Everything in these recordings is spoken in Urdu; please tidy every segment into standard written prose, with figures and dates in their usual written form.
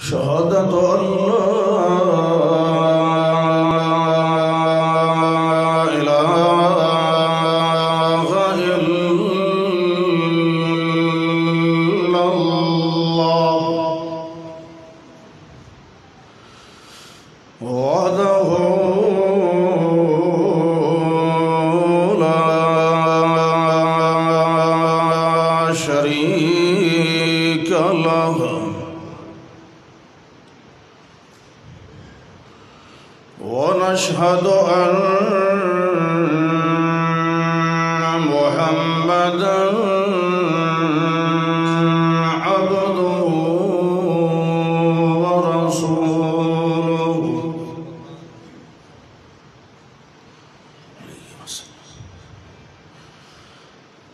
شهادة أن لا إله إلا الله وحده لا شريك له ونشهد أن محمدًا عبده ورسوله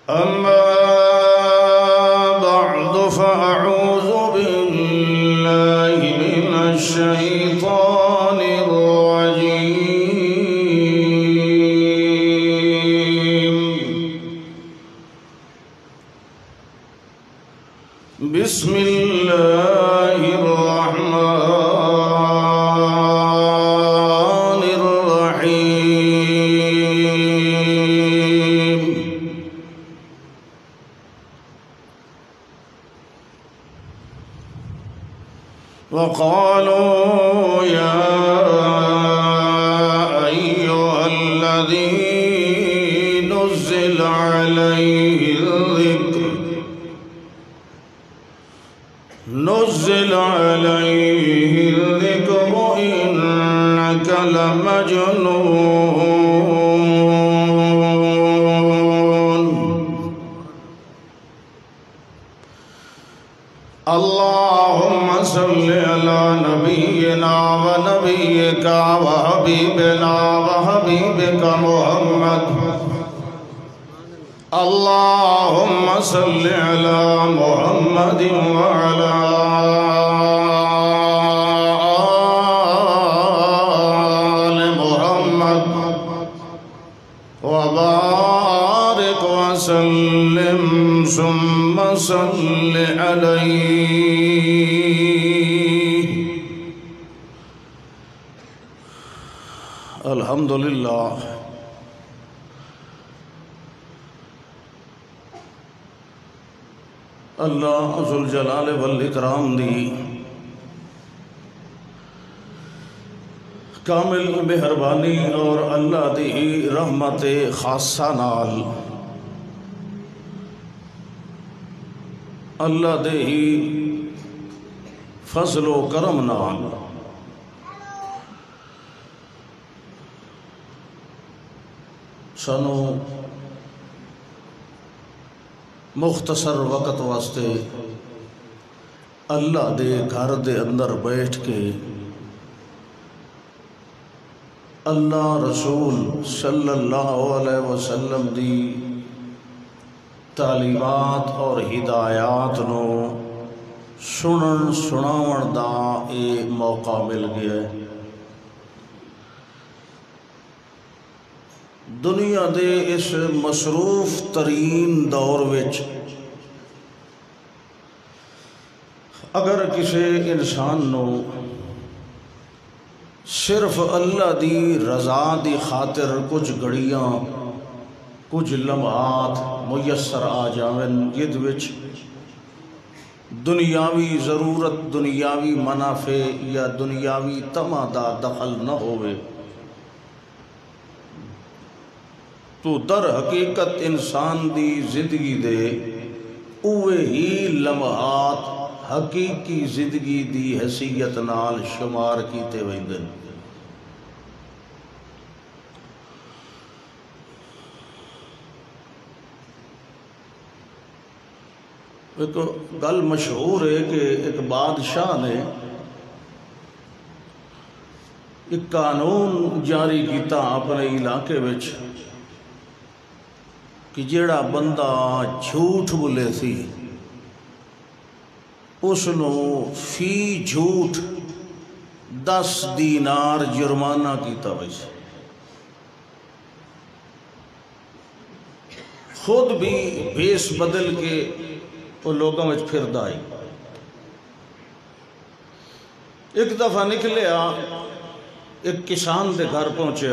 أما بعد فأعوذ بالله من الشيطان الرجيم بسم الله الرحمن الرحيم وقالوا يا أيها الذي نزل عليه الذكر إنك لمجنون اللهم صل على نبينا ونبيك وحبيبنا وحبيبك محمد اللهم صل على محمد وعلى آل محمد وبارك وسلم ثم صل عليه الحمد لله اللہ ذوالجلال والاکرام دی کامل مہربانی اور اللہ دی رحمت خاصہ نال اللہ دے ہی فضل و کرم نال سانو مختصر وقت واسطے اللہ دے گھر دے اندر بیٹھ کے اللہ رسول صلی اللہ علیہ وسلم دی تعلیمات اور ہدایات نو سنن سناون دا اے موقع مل گیا ہے دنیا دے اس مصروف ترین دور وچ اگر کسی انسان نو صرف اللہ دی رضا دی خاطر کچھ گھڑیاں کچھ لمحات میسر آ جاویں جد وچ دنیاوی ضرورت دنیاوی منافع یا دنیاوی طمع دا دخل نہ ہوئے تو در حقیقت انسان دی زندگی دے اوے ہی لمحات حقیقی زندگی دی حیثیت نال شمار کیتے ویندن ایک گل مشہور ہے کہ ایک بادشاہ نے ایک قانون جاری کیتا اپنے علاقے وچ کہ جیڑا بندہ جھوٹ بولے سی اس نو فی جھوٹ 10 دینار جرمانہ کیتا ویسے خود بھی بیس بدل کے وہ لوگوں میں پھر دائی. ایک دفعہ نکلے ایک کسان دے گھر پہنچے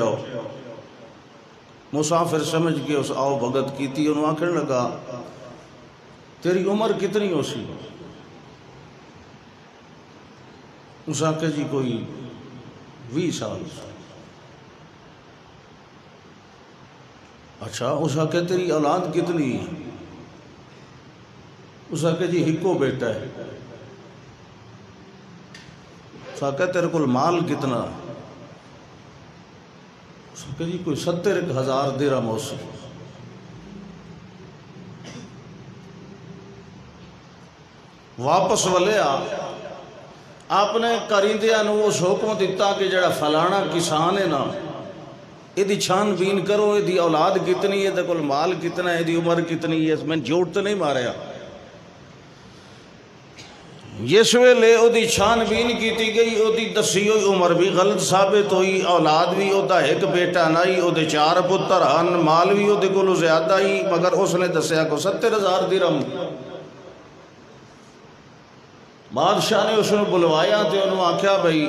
مسافر سمجھ کے اس آؤ بھگت کی تھی. انہوں آکھنے لگا تیری عمر کتنی ہو سی؟ اس آکھے جی کوئی 20 سال. اچھا. اس آکھے تیری اولاد کتنی ہے؟ اس آکھے جی ہکو بیٹا ہے. اس آکھے تیرے کل مال کتنا؟ اس آکھے جی کوئی 70,000 درہم ہو سی. واپس والے آپ نے کریندیاں نو اس حکم دیتا کہ جڑا فلانا کسان ہے نا یہ چھان بین کرو یہ اولاد کتنی ہے، یہ کل مال کتنا ہے، یہ عمر کتنی ہے. میں جھوٹ تو نہیں ماریا. جس ویلے وہ چھان بین کی گئی وہ دسی ہوئی عمر بھی غلط ثابت ہوئی، اولاد بھی وہ ایک بیٹا نہیں، وہ 4 پتر ہن، مال بھی وہ کو زیادہ ہی، مگر اس نے دسیا کو 70,000 درہم. بادشاہ نے اس نے بلوایا تو انہوں آکھیا بھئی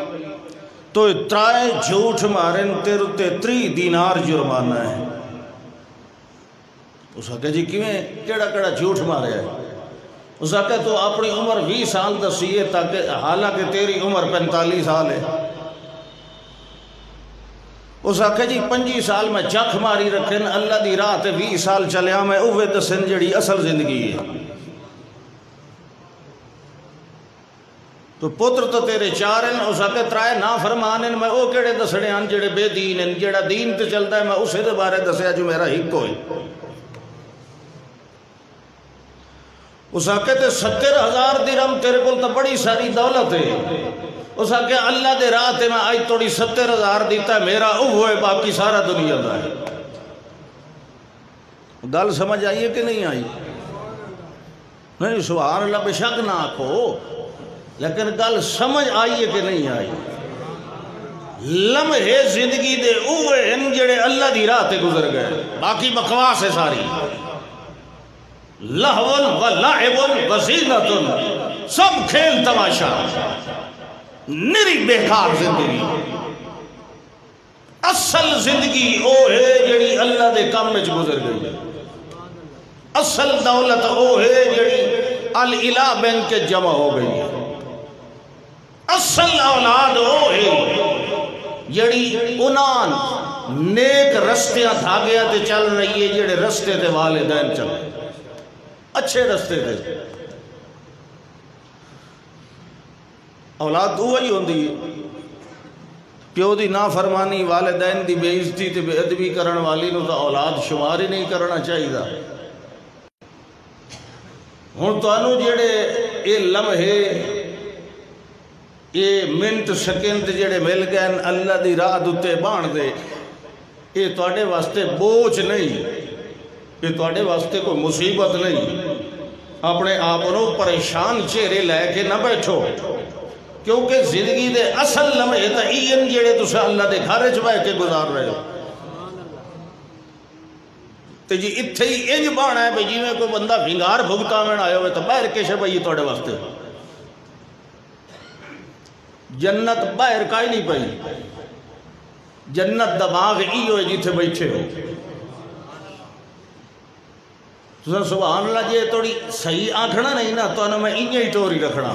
تو 3 جھوٹ مارن تیرے تے 30 دینار جرمانہ ہے. اس آکھیا جی کیویں کیڑا جھوٹ ماریا ہے؟ اس آکھیا تو اپنی عمر 20 سال دسی ہے تاکہ حالانکہ تیری عمر 45 سال ہے. اس آکھیا جی 25 سال میں چکھ ماری رکھن اللہ دی راہ تے 20 سال چلیا میں اوے دسن جڑی اصل زندگی ہے. تو پتر تو تیرے 4 ہیں. اس آکھے 3 نا فرمان ہیں میں او کیڑے دسنے ہیں جڑے بے دین ہیں، جڑا دین تے چلتا ہے میں اسے دے بارے دسیا جو میرا ہک ہوئے. اس آکھے تے 70,000 درہم تیرے کول تو بڑی ساری دولت ہے. اس آکھے اللہ دے راہ تے میں آج توڑی 70,000 دیتا ہے میرا او ہوئے باقی سارا دنیا دا ہے. گل سمجھ آئیے کہ نہیں آئی؟ نہیں سبحان اللہ بے شک نہ آکھو، لیکن گل سمجھ آئیے کہ نہیں آئی؟ لمحے زندگی دے اوے ہیں جڑے اللہ دی راہ تے گزر گئے، باقی بکواس ہے ساری. لہون و لعب و زینت، سب کھیل تماشا، نری بیکار زندگی. اصل زندگی او ہے جڑی اللہ دے کام میں گزر گئی. اصل دولت او ہے جڑی الالہ بین کے جمع ہو گئی ہے. اصل اولاد وہ ہے جڑی انان نیک رستیاں دھاگیا تے چل رہی ہے، جڑے رستے تے والدین چل اچھے رستے تے. اولاد وہی ہوندی ہے پیو دی نافرمانی، والدین دی بے عزتی تے بے ادبی کرن والی نو تو اولاد شمار ہی نہیں کرنا چاہیے. ہن تانوں جڑے اے لمحے یہ منٹ سیکنڈ جڑے مل گئے اللہ دی راہ دتے بان دے، یہ تواڈے واسطے بوجھ نہیں، یہ تواڈے واسطے کوئی مصیبت نہیں. اپنے آپ کو پریشان چہرے لے کے نہ بیٹھو، کیونکہ زندگی دے اصل لمحے تا این جڑے تسا اللہ دے گھر وچ بیٹھ کے گزار رہے ہو. تے جی اتھے ہی انج بانا ہے بھئی جی میں کوئی بندہ بھنگار بھگتاویں آیا ہوئے تو باہر کے شے بھئی تواڈے واسطے جنت باہر کائی نہیں پئی. جنت دا باغ ای ہوئے جیتھے بیٹھے ہو. سبحان اللہ جی توڑی صحیح آنکھنا نہیں نا تو انہوں میں انہیں ہی ٹوری رکھنا.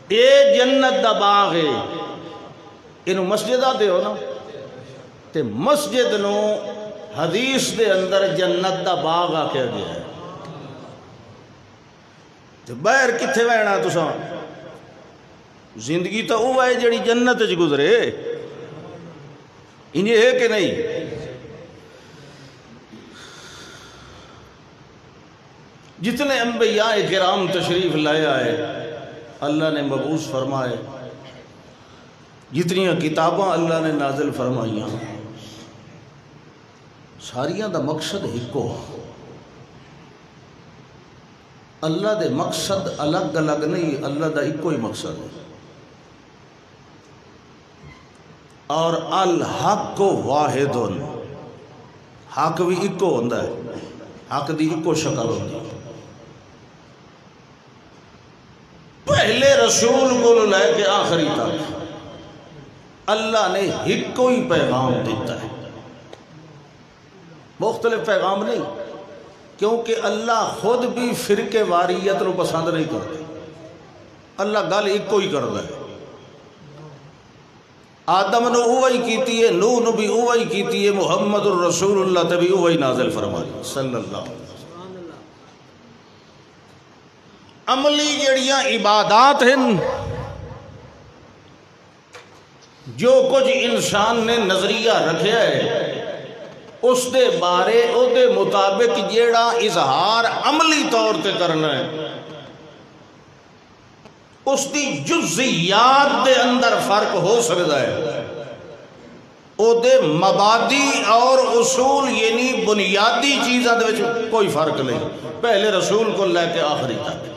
اے جنت دا باغ ہے، انہوں مسجد آتے ہو نا تے مسجد نو حدیث دے اندر جنت دا باغ آکھیا گیا ہے. باہر کتھے وینا تساں؟ زندگی تو وہ ہے جڑی جنت وچ گزرے. انہیں ہے کہ نہیں؟ جتنے انبیاء کرام تشریف لائے آئے اللہ نے مبعوث فرمائے، جتنی کتاباں اللہ نے نازل فرمائیاں ساریاں دا مقصد ہکو. اللہ دے مقصد الگ الگ نہیں، اللہ دا ایک ہی مقصد ہے. اور الحق واحد، حق بھی ایکو ہوندا ہے، حق دی ایکو شکل ہوندی ہے۔ پہلے رسول کو لے کے آخری تک اللہ نے ایکو ہی پیغام دیتا ہے، مختلف پیغام نہیں، کیونکہ اللہ خود بھی فرقے واریت نو پسند نہیں کرتا، اللہ گل ایکو ہی کرتا ہے۔ آدم نو اوہی کیتی ہے، نوح نو بھی اوہی کیتی ہے، محمد الرسول اللہ تے بھی اوہی نازل فرمائی صلی اللہ علیہ وسلم۔ عملی جڑیاں عبادات ہیں، جو کچھ انسان نے نظریہ رکھیا ہے اس دے بارے او دے مطابق جیڑا اظہار عملی طور تے کرنا ہے، اس دی جزئیات دے اندر فرق ہو سکتا ہے، او دے مبادی اور اصول یعنی بنیادی چیزاں دے وچ کوئی فرق نہیں، پہلے رسول کو لے کے آخری تک۔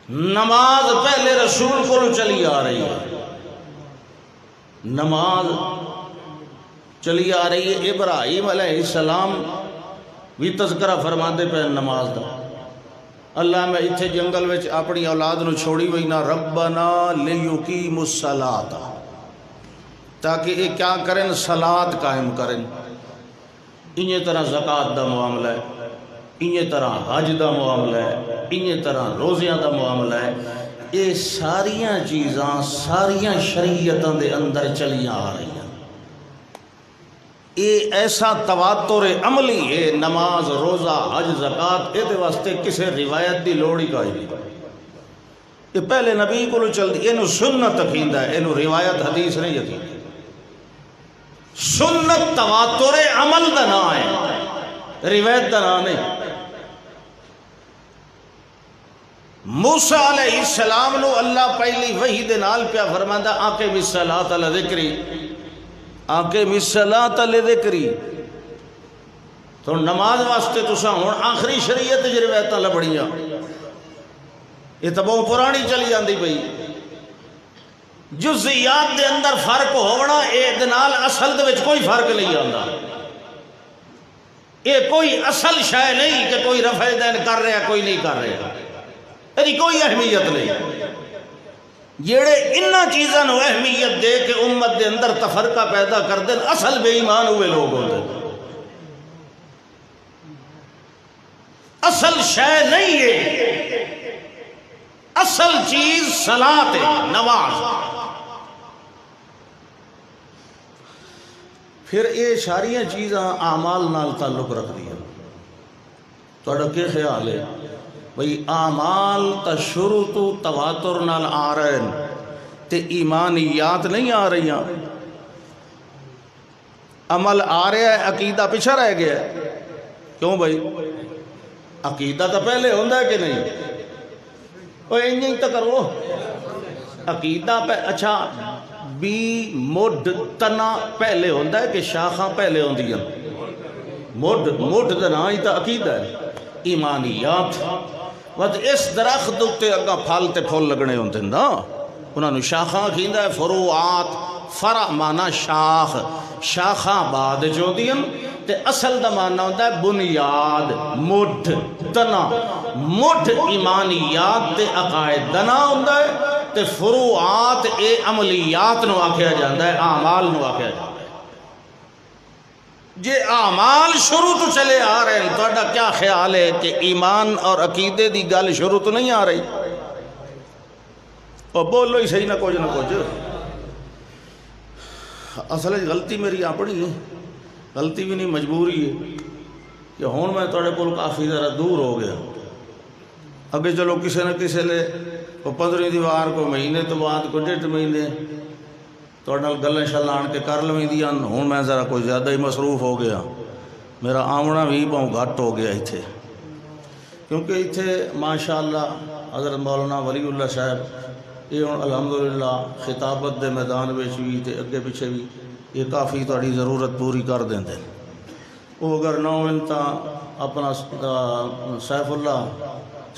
نماز پہلے رسول کو چلی آ رہی ہے، نماز چلی آ رہی ہے، ابراہیم علیہ السلام بھی تذکرہ فرماندے پہ نماز دا۔ اللہ میں اتھے جنگل وچ اپنی اولاد نو چھوڑی ہوئی نہ، ربنا لیقیموا الصلاۃ، تاکہ یہ کیا کریں، صلاۃ قائم کریں۔ انہی طرح زکوٰۃ دا معاملہ ہے، انہی طرح حج دا معاملہ ہے، انہی طرح روزیاں دا معاملہ ہے، یہ ساریاں چیزاں ساریاں شریعتاں دے اندر چلیاں آ رہی ہیں۔ یہ ایسا تواتر عملی ہے، نماز، روزہ، حج، زکوٰۃ، یہ واسطے کسی روایت دی لوڑ ہی کوئی نہیں، یہ پہلے نبی کو چلتی، یہ سنت عقیدہ ہے، یہ روایت حدیث نہیں عقیدہ۔ سنت تواتر عمل دا نام ہے، روایت دا نام نہیں۔ موسیٰ علیہ السلام نو اللہ پہلی وحی دے نال پیا فرماندا آقم الصلاۃ لذکری، آقم الصلاۃ لذکری، تو نماز واسطے تساں ہن آخری شریعت وچ روایتاں لبڑیاں، یہ تو بہت پرانی چلی جاندی پئی۔ جزئیات دے اندر فرق ہونا، اے دے نال اصل دے وچ کوئی فرق نہیں آندا، یہ کوئی اصل شے نہیں کہ کوئی رفع دین کر رہا کوئی نہیں کر رہا، یعنی کوئی اہمیت نہیں۔ جیڑے انہاں چیزاں نو اہمیت دے کہ امت دے اندر تفرقہ پیدا کر دیں، اصل بے ایمان ہوئے لوگ ہوتے، اصل شے نہیں ہے، اصل چیز صلاۃ ہے، نماز۔ پھر یہ ساریاں چیزاں اعمال نال تعلق رکھ دیا۔ تھوڑا کیا خیال ہے بھئی اعمال تا شروع تو تواتر نال آ رہے ہیں تے ایمانیات نہیں آ رہی ہیں، عمل آ رہا ہے، عقیدہ پیچھے رہ گیا ہے۔ کیوں بھائی؟ عقیدہ تو پہلے ہوندہ ہے کہ نہیں؟ وہ انہیں تو کرو عقیدہ پہ، اچھا بھی مڈ تنا پہلے ہوندہ ہے کہ شاخاں پہلے ہوندی ہیں؟ مڈ تنا ہی تو عقیدہ ہے، ایمانیات۔ وقت اس درخت تے اگاں پھل تے پھول لگنے ہوندے نا، انہوں نے شاخاں کھیندا ہے، فروعات، فرع مانا شاخ، شاخاں بعد جو دیاں تے اصل دا مانا ہوندہ ہے بنیاد، مڈ تنا۔ مڈ ایمانیات تے عقائد دنا ہوندہ ہے تے فروعات اے عملیات نو آکھیا جاندہ ہے، اعمال نو آکھیا جاندہ ہے۔ جے اعمال شروع تو چلے آ رہے ہیں، تو کیا خیال ہے کہ ایمان اور عقیدے دی گل شروع تو نہیں آ رہی؟ اور بولو ہی صحیح نہ کچھ اصل غلطی میری اپنی ہے، غلطی بھی نہیں مجبوری ہے کہ ہون میں توڑے کول کافی ذرا دور ہو گیا۔ اگے چلو کسے نہ کسے لے 15 دیوار کو مہینے تو بعد کو 1.5 مہینے توڑے گلیں شلان کے کر لویں دیاں، ہون میں ذرا کوئی زیادہ ہی مصروف ہو گیا، میرا آمنا بھی بہت گھٹ ہو گیا ایتھے، کیونکہ ایتھے ماشاءاللہ حضرت مولانا ولی اللہ صاحب یہ الحمدللہ خطابت دے میدان وچ بھی تے اگے پیچھے بھی یہ کافی تہاڈی ضرورت پوری کر دیندے۔ وہ اگر نہ ہوئن تاں اپنا سیف اللہ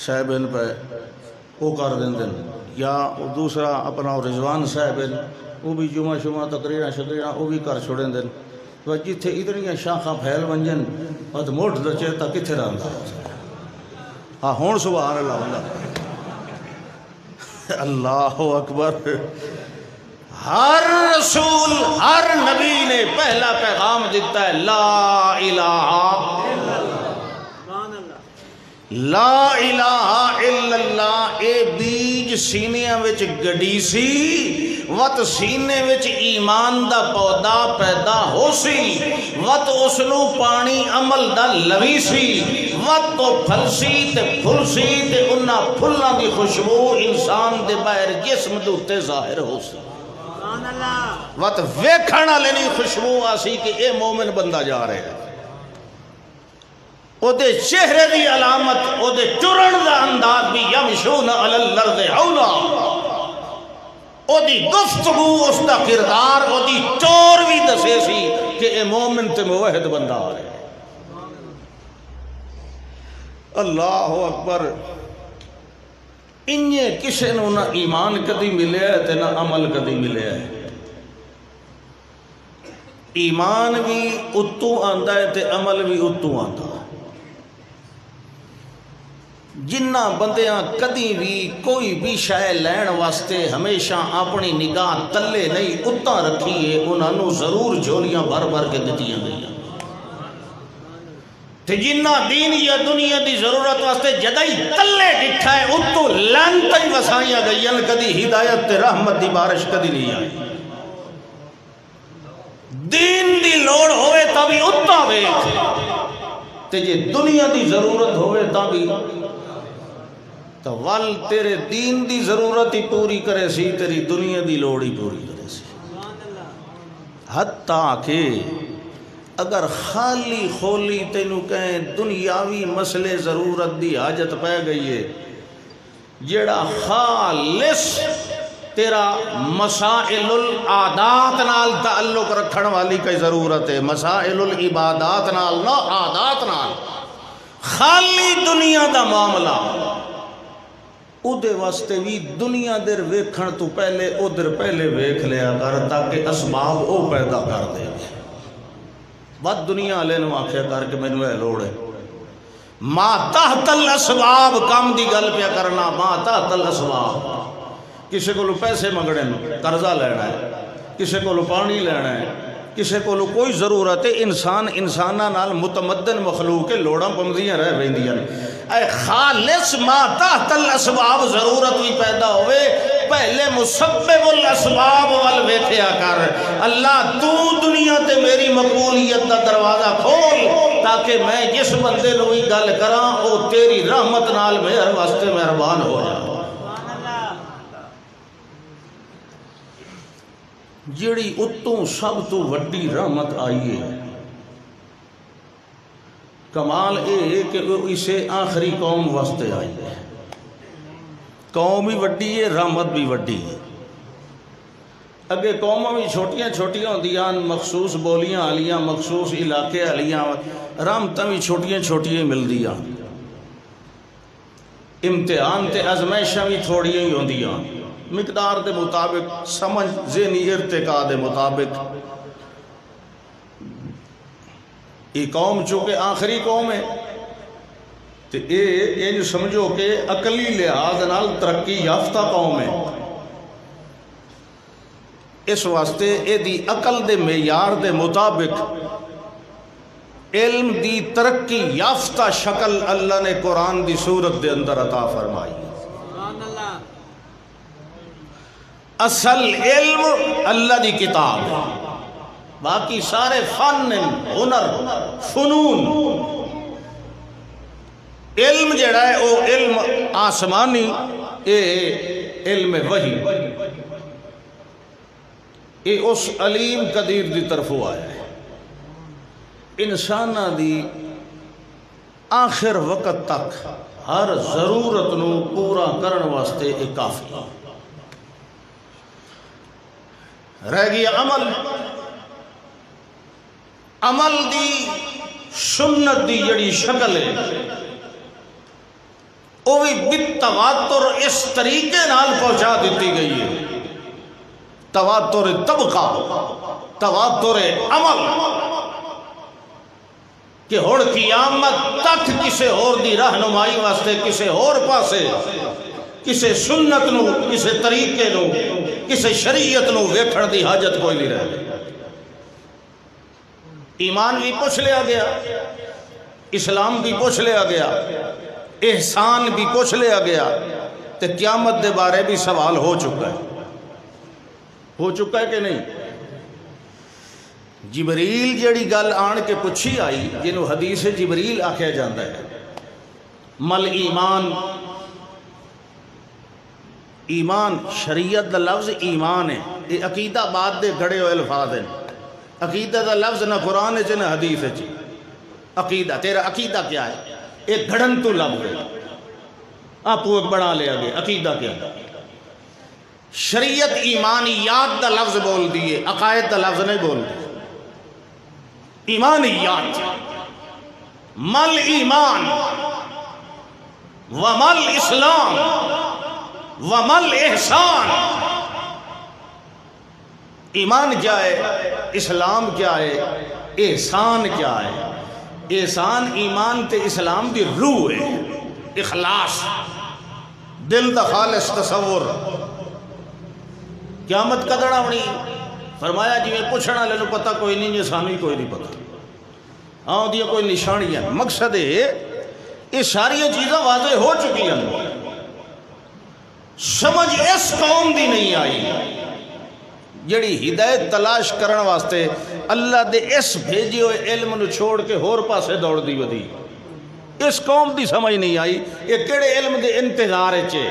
صاحب ان پہ وہ کر دیندے، یا دوسرا اپنا رضوان صاحب وہ بھی جمعہ تقریراں شقریراں وہ بھی کر چھوڑیں دیں، جتھے ادھریاں شاخاں پھیل ونجن تو موٹ دا چہتا کتھے رہندا ہاں ہون سبحان اللہ اللہ اکبر ہر رسول ہر نبی نے پہلا پیغام دیتا ہے لا الہ لا الہ الا اللہ اے بیج سینیاں وچ گڈی سی وت سینے وچ ایمان دا پودا پیدا ہو سی وت اس نو پانی عمل دا لوی سی وت تو پھل سی تے پھل سی تے انہاں پھلاں دی خوشبو انسان دے باہر جسم دے اوتے ظاہر ہو سی وت ویکھن والے نہیں خوشبو آسی کہ اے مومن بندہ جا رہا ہے او دے چہرے دی علامت او دے ٹرن دا انداز بھی یمشون علی الارض ہونا او دی گفتگو اس دا کردار او دی چور بھی دسے سی کہ اے مومن تے موحد بندہ آ رہے اللہ اکبر انہیں کسے نو نہ ایمان کدی ملے ہے تے نہ عمل کدی ملے ہے ایمان بھی اتو آندہ ہے تے عمل بھی اتو آندہ ہے جنہ بندیاں کدی بھی کوئی بھی شے لین واسطے ہمیشہ اپنی نگاہ تلے نہیں اتاں رکھیے انہاں نو ضرور جھولیاں بھر بھر کے دتیاں گئیاں تے جنہ دین یا دنیا دی ضرورت واسطے جدائی تلے ڈٹھا ہے اتو لانتائی وسائیاں گئیاں کدی ہدایت تے رحمت دی بارش کدی نہیں آئی دین دی لوڑ ہوئے تبھی اتاں بیٹھ تے جے دنیا دی ضرورت ہوئے تبھی تو وال تیرے دین دی ضرورت ہی پوری کرے سی تیری دنیا دی لوڑ ہی پوری کرے سی حتیٰ کہ اگر خالی خولی تینوں کہیں دنیاوی مسئلے ضرورت دی حاجت پہ گئی ہے جیڑا خالص تیرا مسائل العادات نال تعلق رکھن والی کئی ضرورت ہے مسائل العبادات نال نہ عادات نال خالی دنیا دا معاملہ او دے واسطے بھی دنیا در ویکھن تو پہلے او در پہلے ویکھ لیا کر تاکہ اسباب او پیدا کر دے بات دنیا لے نو آکھیا کر کے میں نوے لوڑے ما تحت الاسباب کام دی گل پیا کرنا ما تحت الاسباب کسے کو لو پیسے منگڑے قرضہ لینا ہے کسے کو لو پانی لینا ہے کسے کو لو کوئی ضرورت ہے انسان انسانہ نال متمدن مخلوق کے لوڑاں پمدیاں رہ بیندیاں اے خالص ما تحت الاسباب ضرورت بھی پیدا ہوئے پہلے مسبب الاسباب والویتھیا کر اللہ تو دنیا تے میری مقبولیت دا دروازہ کھول تاکہ میں جس بندے نوئی گل کراں او تیری رحمت نال میرے واسطے مہربان ہو جائے جیڑی اتوں سب تو وڈی رحمت آئیے کمال اے کہ اسے آخری قوم واسطے آئی ہے قوم بھی وڈی ہے رحمت بھی وڈی ہے اگے قوموں بھی چھوٹیاں چھوٹیاں ہوندیاں مخصوص بولیاں آلیاں مخصوص علاقے آلیاں رحمتاں بھی چھوٹیاں چھوٹیاں مل دیاں امتحان تے ازمائشاں بھی تھوڑیاں ہی ہوندیاں مقدار دے مطابق سمجھ ذہنی ارتقاء دے مطابق یہ قوم چونکہ آخری قوم ہے تو یہ جو سمجھو کہ عقلی لحاظ نال ترقی یافتہ قوم ہے اس واسطے یہ دی عقل دے معیار دے مطابق علم دی ترقی یافتہ شکل اللہ نے قرآن دی صورت دے اندر عطا فرمائی اصل علم اللہ دی کتاب باقی سارے فن ہنر فنون علم جڑا ہے وہ علم آسمانی اے علم وحی اے اس علیم قدیر دی طرف آیا ہے انسانہ دی آخر وقت تک ہر ضرورت نو پورا کرن واسطے ایک کافی رہ گیا عمل دی سنت دی جڑی شکل ہے وہ بھی بالتواتر اس طریقے نال پہنچا دیتی گئی ہے تواتر طبقہ تواتر عمل کہ ہن قیامت تک کسے اور دی رہنمائی واسطے کسے اور پاسے کسے سنت نو کسے طریقے نو کسے شریعت نو ویکھن دی حاجت کوئی نہیں رہے. ایمان بھی پوچھ لیا گیا، اسلام بھی پوچھ لیا گیا، احسان بھی پوچھ لیا گیا، تے قیامت دے بارے بھی سوال ہو چکا ہے کہ نہیں؟ جبریل جیڑی گل آن کے پوچھی آئی جنہوں حدیث جبریل آکھیا جاندہ ہے، مل ایمان، ایمان شریعت دا لفظ ایمان ہے، یہ عقیدہ بعد دے گھڑے ہوئے الفاظ ہیں. عقیدہ دا لفظ نہ قرآن ہے نہ حدیث ہے. عقیدہ تیرا عقیدہ کیا ہے؟ ایک گھڑن تو لفظ ہے، آپ وہ بنا لیا گیا. عقیدہ کیا ہے؟ شریعت ایمانیات دا لفظ بول دیئے، عقائد دا لفظ نہیں بول دیئے. ایمانیات، مل ایمان ومل اسلام ومل احسان. ایمان کیا ہے؟ اسلام کیا ہے؟ احسان کیا ہے؟ احسان ایمان تے اسلام دی روح ہے، اخلاص، دل دا خالص تصور. قیامت کدڑ آنی؟ فرمایا جی میں پوچھنا لے لو پتہ کوئی نہیں، یہ سانوی کوئی نہیں پتہ. ہاں دیا کوئی نشانیاں. مقصد ہے یہ ساری چیزیں واضح ہو چکی ہیں، سمجھ اس قوم دی نہیں آئی جڑی ہدایت تلاش کرن واسطے اللہ دے اس بھیجے ہوئے علم نو چھوڑ کے ہور پاسے دوڑ دی ودی. اس قوم دی سمجھ نہیں آئی یہ کیڑے علم دے انتظار چے،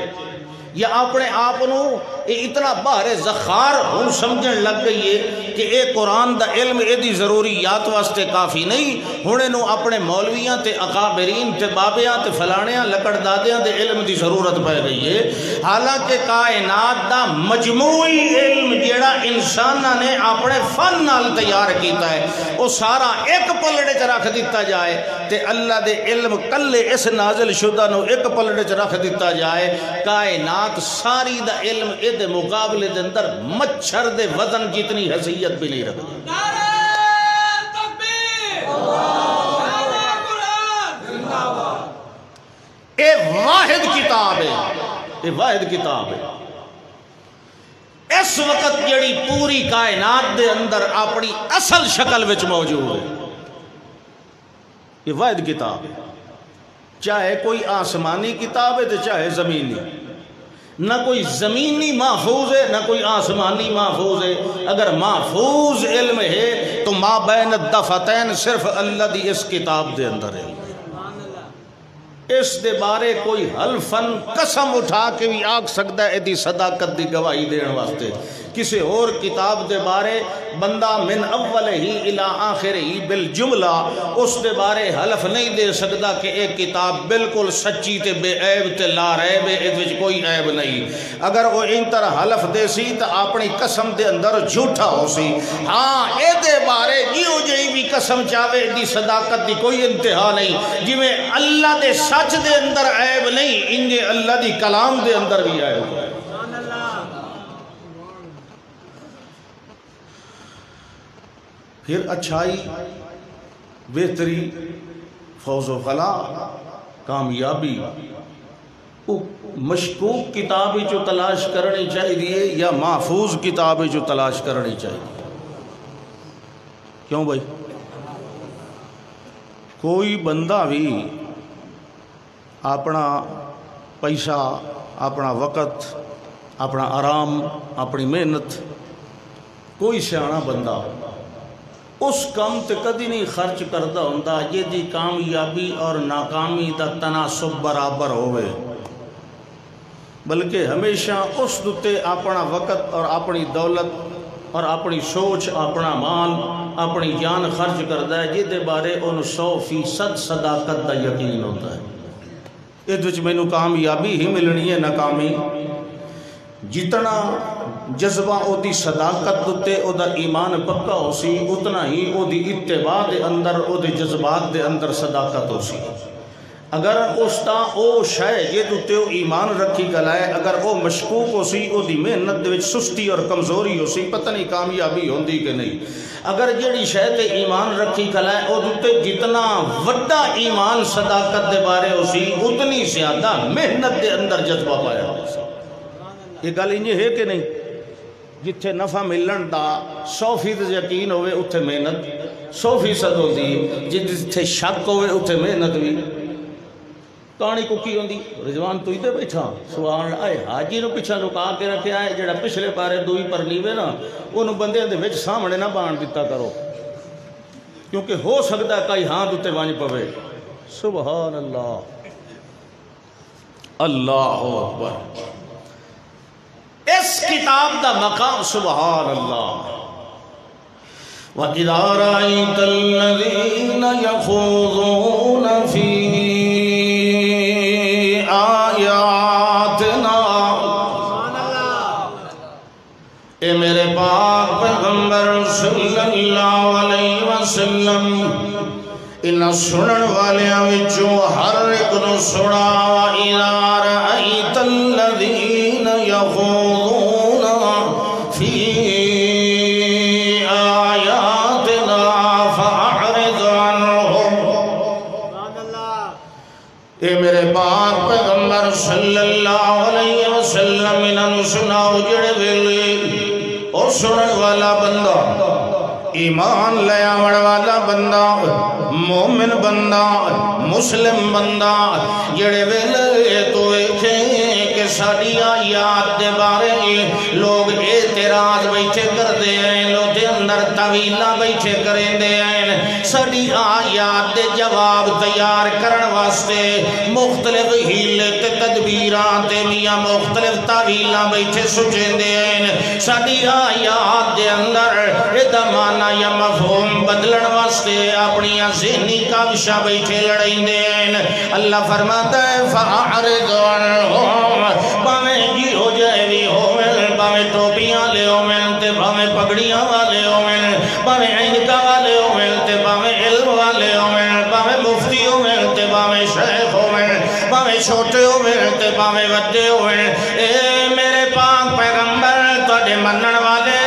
یا اپنے آپ نو اتنا باہر زخار ہوں سمجھن لگ گئی ہے کہ اے قرآن دا علم اے دی ضروریات واسطے کافی نہیں، ہنے نو اپنے مولویاں تے اکابرین تے بابیاں تے فلانیاں لکڑ دادیاں دے علم دی ضرورت پہ گئی ہے. حالانکہ کائنات دا مجموعی علم جیڑا انسانہ نے اپنے فن نال تیار کیتا ہے وہ سارا ایک پلڑے چ رکھ دیتا جائے تے اللہ دے علم کلے اس نازل شدہ نو ایک پلڑے چ رکھ دیتا جائے، کائنات ساری دا علم اے دے مقابلے دے اندر مچھر دے وزن جتنی حیثیت بھی نہیں رکھتی. اے واحد کتاب ہے، اے واحد کتاب ہے. اس وقت جڑی پوری کائنات دے اندر اپنی اصل شکل وچ موجود ہے، یہ واحد کتاب ہے. چاہے کوئی آسمانی کتاب ہے تو چاہے زمینی، نہ کوئی زمینی محفوظ ہے نہ کوئی آسمانی محفوظ ہے. اگر محفوظ علم ہے تو ما بین الدفتین صرف اللہ دی اس کتاب دے اندر ہے. اس دے بارے کوئی حلفن قسم اٹھا کے بھی آگ سکتا ہے ایدی صداقت دی گواہی دین واسطے. کسی اور کتاب دے بارے بندہ من اول ہی الى آخر ہی بالجملہ اس دے بارے حلف نہیں دے سکتا کہ ایک کتاب بالکل سچی تے بے عیب تے لا ریب ہے، اس وچ کوئی عیب نہیں. اگر وہ ان طرح حلف دے سی تو اپنی قسم دے اندر جھوٹا ہو سی. ہاں اے دے بارے جیو جئی بھی قسم چاہے دی صداقت دی کوئی انتہا نہیں. جی میں اللہ دے سچ دے اندر عیب نہیں، انجے اللہ دی کلام دے اندر بھی عیب ہے. پھر اچھائی، بہتری، فوز و فلاح، کامیابی مشکوک کتابی جو تلاش کرنی چاہیے یا محفوظ کتابی جو تلاش کرنی چاہیے؟ کیوں بھائی؟ کوئی بندہ بھی اپنا پیسہ، اپنا وقت، اپنا آرام، اپنی محنت، کوئی سیاںا بندہ اس کام تے کدی نہیں خرچ کردہ ہوندا یہ دی کامیابی اور ناکامی دا تناسب برابر ہوئے، بلکہ ہمیشہ اس دوتے اپنا وقت اور اپنی دولت اور اپنی سوچ، اپنا مال، اپنی جان خرچ کردہ ہے، یہ دے بارے ان 100% صداقت دا یقین ہوتا ہے. اس وچ مینوں کامیابی ہی ملنی ہے، ناکامی جتنا جذبہ او دی صداقت دوتے او دا ایمان پکا ہو سی، اتنا ہی او دی اتباع دے اندر او دے جذبات دے اندر صداقت ہو سی. اگر اس دا او شے جے تے او ایمان رکھی گلائے اگر او مشکوک ہو سی او دی محنت دے وچ سستی اور کمزوری ہو سی پتہ نہیں کامیابی ہوندی کہ نہیں. اگر جیڑی شے تے ایمان رکھی گلائے او تے جتنا وڈا ایمان صداقت دے بارے ہو سی اتنی زیادہ محنت دے اندر جذبہ پایا ہو سی. یہ گل انج ہے کہ نہیں؟ جتھے نفع ملن دا 100% یقین ہوئے اتھے محنت 100% ہوتی، جتھے شک ہوئے اتھے محنت بھی. کہانی کو کی ہوندی رضوان تو ہی دے بیٹھا سبحان آئے حاجی نو پیچھا لکا کے رکھے آئے جڑا پچھلے پارے دوئی پر لیوے نا انہوں بندے دے وچ سامنے نہ بان دیتا کرو کیونکہ ہو سکتا ہے کئی ہاں دوتے وانج پوے. سبحان اللہ اللہ اکبر. اس کتاب دا مقام سبحان اللہ. وَإِذَا رَأَيْتَ الَّذِينَ يَخُوضُونَ فِي آیاتنا اے میرے پاک پیغمبر صلی اللہ علیہ وسلم انہاں سنن والیاں وچوں ہر ایک نو سنا. وَإِذَا رَأَيْتَ الَّذِينَ يَخُوضُونَ فِي آیاتنا فَأَعْرِضْ عَنْهُمْ. اے میرے پاک پیغمبر صلی اللہ علیہ وسلم انہاں سناؤ جڑے ویلے او سنن والا بندہ ایمان لے آوڑ والا بندہ مومن بندہ مسلم بندہ جڑے ویلے تو ویکھیں کہ ساڈی آیات دے بارے لوگ اعتراض بیٹھے کر دے ہیں لوگ دے اندر طویلہ بیٹھے کریں دے ہیں ساڈی آیات دے جواب تیار کرن واسطے مختلف ہیلے تے تدبیران تے میاں مختلف طویلہ بیٹھے سچیں دے ہیں ساڈی آیات دے اندر ادا معنی یا مفہوم بدلن واسطے اپنی ذہنی کاوشاں بیٹھے لڑیں دے ہیں. اللہ فرماتا ہے فَأَعْرِضْ عَنْهُمْ باویں جی ہو جائے بھی ہوئے باویں ٹوپیاں لے ہوئے تے باویں پگڑیاں والے ہوئے باویں عینکہ والے ہوئے تے باویں علم والے ہوئے باویں مفتی ہوئے تے باویں شیخ ہوئے باویں چھوٹے ہوئے تے باویں وڈے ہوئے. اے میرے پاک پیغمبر تواڈے منن والے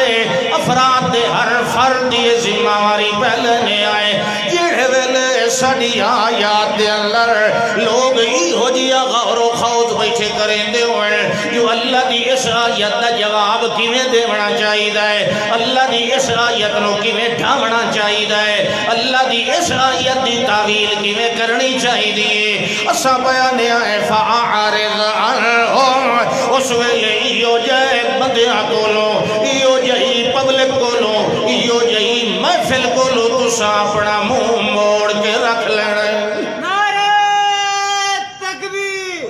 افراد دے ہر فرد یہ ذمہ واری پہلے نے آئے جڑے ویلے ساڈی آیات دے اندر لوگ ہی ہو جیا غور و خوض بیٹھے کریں دے ہوئے جو اللہ دی اس آیت دا جواب کیویں دیونا چاہید ہے اللہ دی اس آیت نو کیویں ڈھاونا چاہید ہے اللہ دی اس آیت دی تعویل کیویں کرنی چاہید ہے. اسا بیانے آئے فَأَعْرِضْ عَنْهُمْ اس ویلے ایو جائے بندیاں کولو ایو جائی پبلک کولو ایو جائی محفل کولو تسا اپنا منہ موڑ کے رکھ لینے. نعرہ تکبیر.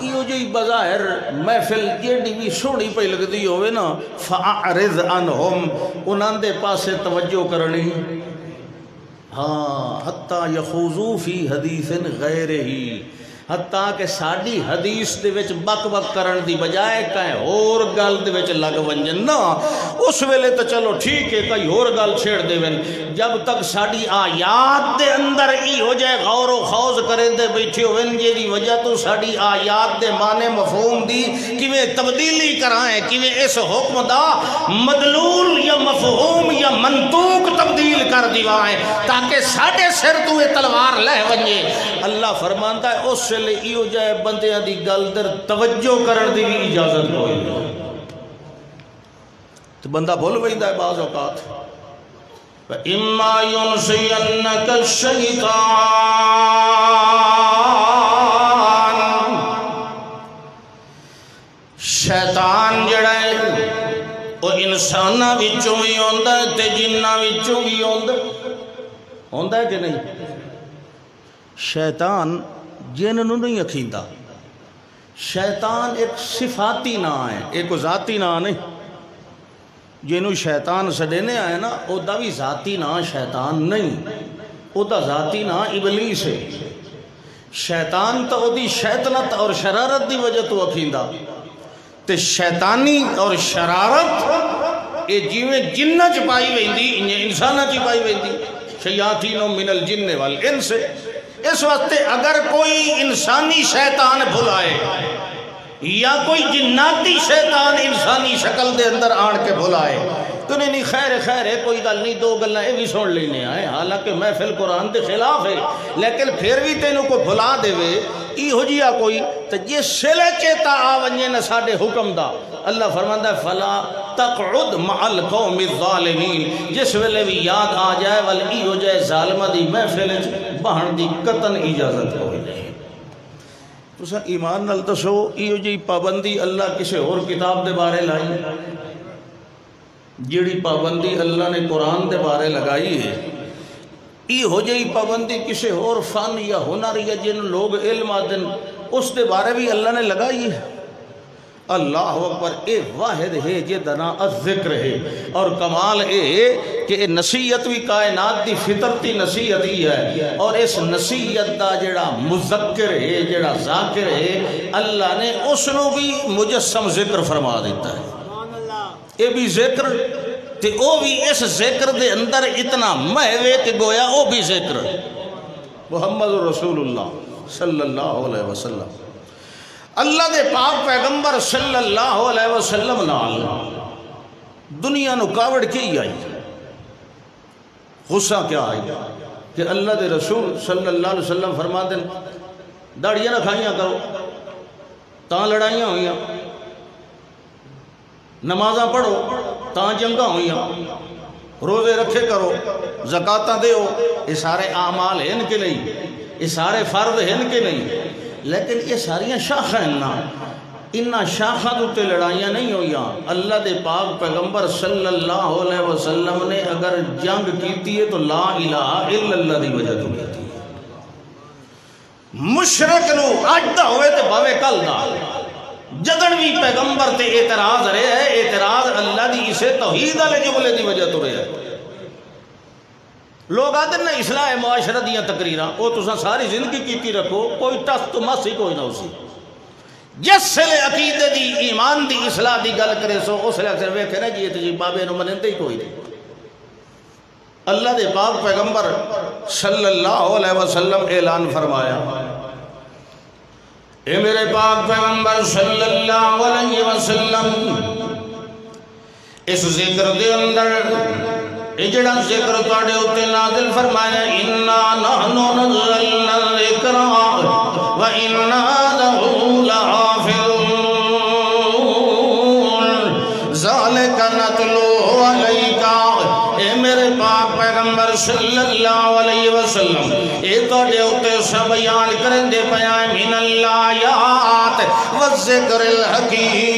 ایو جائی بظاہر محفل جیڑی بھی سونی پہ لگ دی ہوئے نا فَأَعْرِضْ عَنْهُمْ انہاں دے پاسے توجہ کرنی. ہاں حتیٰ یخوضو فی حدیث غیر ہی حتیٰ کہ ساڑی حدیث دے وچ بک بک کرن دی بجائے کہیں اور گل دے وچ لگ ونجن نا اس ویلے تو چلو ٹھیک ہے کہیں اور گل چھیڑ دے ون جب تک ساڑی آیات دے اندر ہی ہو جائے غور و خوض کریں دے بیٹھے ہوئن جیدی وجہ تو ساڑی آیات دے معنی مفہوم دی کیویں تبدیلی کرائیں کیویں اس حکم دا مدلول یا مفہوم یا منطوق تبدیل کر دیوائیں تاکہ ساڑے سر تو یہ تلوار لہ ونجے. اللہ فرمانتا ہے اس سے لے ایو جائے بندیاں دی گل در توجہ کرن دی بھی اجازت ہوئی تو بندہ بھول ویندہ ہے بعض اوقات. وَإِمَّا يُنْسِيَنَّكَ الشَّيْطَانِ شیطان جڑا ہے وہ انسانہ وچوں بھی ہوندہ ہے تے جنہ وچوں بھی ہوندہ ہے کہ نہیں. شیطان جن نو نہیں اکھیندہ شیطان ایک صفاتی نا ہے ایک ذاتی نا نہیں. جنو شیطان سڈینے آئے نا او دا بھی ذاتی نا شیطان نہیں او دا ذاتی نا ابلیس ہے. شیطان تا او دی شیطنت اور شرارت دی وجہ تو اکھیندہ تے شیطانی اور شرارت اے جیویں جنہ چپائی ویندی انسانہ چپائی ویندی شیاطین من الجن والانس. اس وقت اگر کوئی انسانی شیطان بھلائے یا کوئی جناتی شیطان انسانی شکل دے اندر آن کے بھلائے تو نہیں خیر ہے کوئی گل نہیں، دو گلاں یہ بھی سن لینے آئے، حالانکہ محفل قرآن دے خلاف ہے لیکن پھر بھی تینوں کو بھلا دے وے ایہو جیا کوئی تو جی سلے چیتا آ ونجے نہ ساڈے حکم دا. اللہ فرماندا ہے فلا تقعد مع القوم الظالمین. جس ویلے بھی یاد آ جائے ول ایہو جائے ظالمہ دی محفل وچ بہن دی قطن اجازت کوئی نہیں. تساں ایمان نال دسو ایہو جی پابندی اللہ کسے اور کتاب دے بارے لائی؟ جیڑی پابندی اللہ نے قرآن دے بارے لگائی ہے ای ہو جائی پابندی کسی اور فن یا ہنر یا جن لوگ علم آدن اس دے بارے بھی اللہ نے لگائی ہے. اللہ اکبر، اے واحد ہے جدنا الذکر ہے اور کمال اے کہ نصیحت بھی کائنات دی فطرتی نصیحت ہی ہے اور اس نصیحت دا جڑا مذکر ہے جڑا ذاکر ہے اللہ نے اس نو بھی مجسم ذکر فرما دیتا ہے. یہ بھی ذکر تے او بھی اس ذکر دے اندر اتنا محوے کہ گویا او بھی ذکر محمد رسول اللہ صلی اللہ علیہ وسلم. اللہ دے پاک پیغمبر صلی اللہ علیہ وسلم نال دنیا نو کاوڑ کی آئی، غصہ کیا آئی کہ اللہ دے رسول صلی اللہ علیہ وسلم فرما دیں داڑیاں نہ کھائیاں کرو، تاں لڑائیاں ہوئیاں، نمازاں پڑھو تاں جنگاں ہوئیاں، روزے رکھے کرو، زکاتاں دیو، یہ سارے اعمال ہیں کہ نہیں، یہ سارے فرض ہیں کہ نہیں، لیکن یہ ساریاں شاخیں نا انہاں شاخاں تے لڑائیاں نہیں ہوئیاں. اللہ دے پاک پیغمبر صلی اللہ علیہ وسلم نے اگر جنگ کیتی ہے تو لا الہ الا اللہ دی وجہ تو کیتی ہے. مشرک نو اج دا ہوئے تے بھاوے کل دا جدن بھی پیغمبر تے اعتراض رہے ہے، اعتراض اللہ دی اسے توحید والے جملے دی وجہ تو رہے ہے. لوگ آتے نا اصلاح معاشرہ دیاں تقریراں وہ تساں ساری زندگی کیتی رکھو کوئی ٹس تو مس ہی کوئی نہ اسی. جس سے عقیدے دی ایمان دی اصلاح دی گل کرے سو اس لیے اکثر ویکھے نا جی جی بابے نو منندے ہی کوئی نہیں. اللہ دے پاک پیغمبر صلی اللہ علیہ وسلم اعلان فرمایا، اے میرے پاک پیغمبر صلی اللہ علیہ وسلم اس ذکر دے اندر اجڑا ذکر تواڈے اوتے نازل فرمایا انا نحن نزلنا الذکر و انا لہ لحافظون ذالک نتلو علیک. اے میرے پاک پیغمبر صلی اللہ علیہ وسلم اے تواڈے اوتے سب بیان کرندے پیا من الآیات والذکر الحکیم.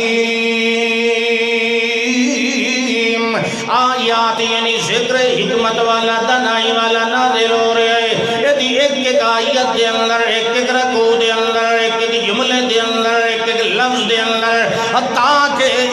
آیات یعنی ذکر حکمت والا دنائی والا نازل ہو رہے ہیں. یہ ایک ایک آیت دے اندر ایک ایک رکوع دے اندر ایک ایک جملے دے اندر ایک ایک لفظ دے اندر حتیٰ کہ ایک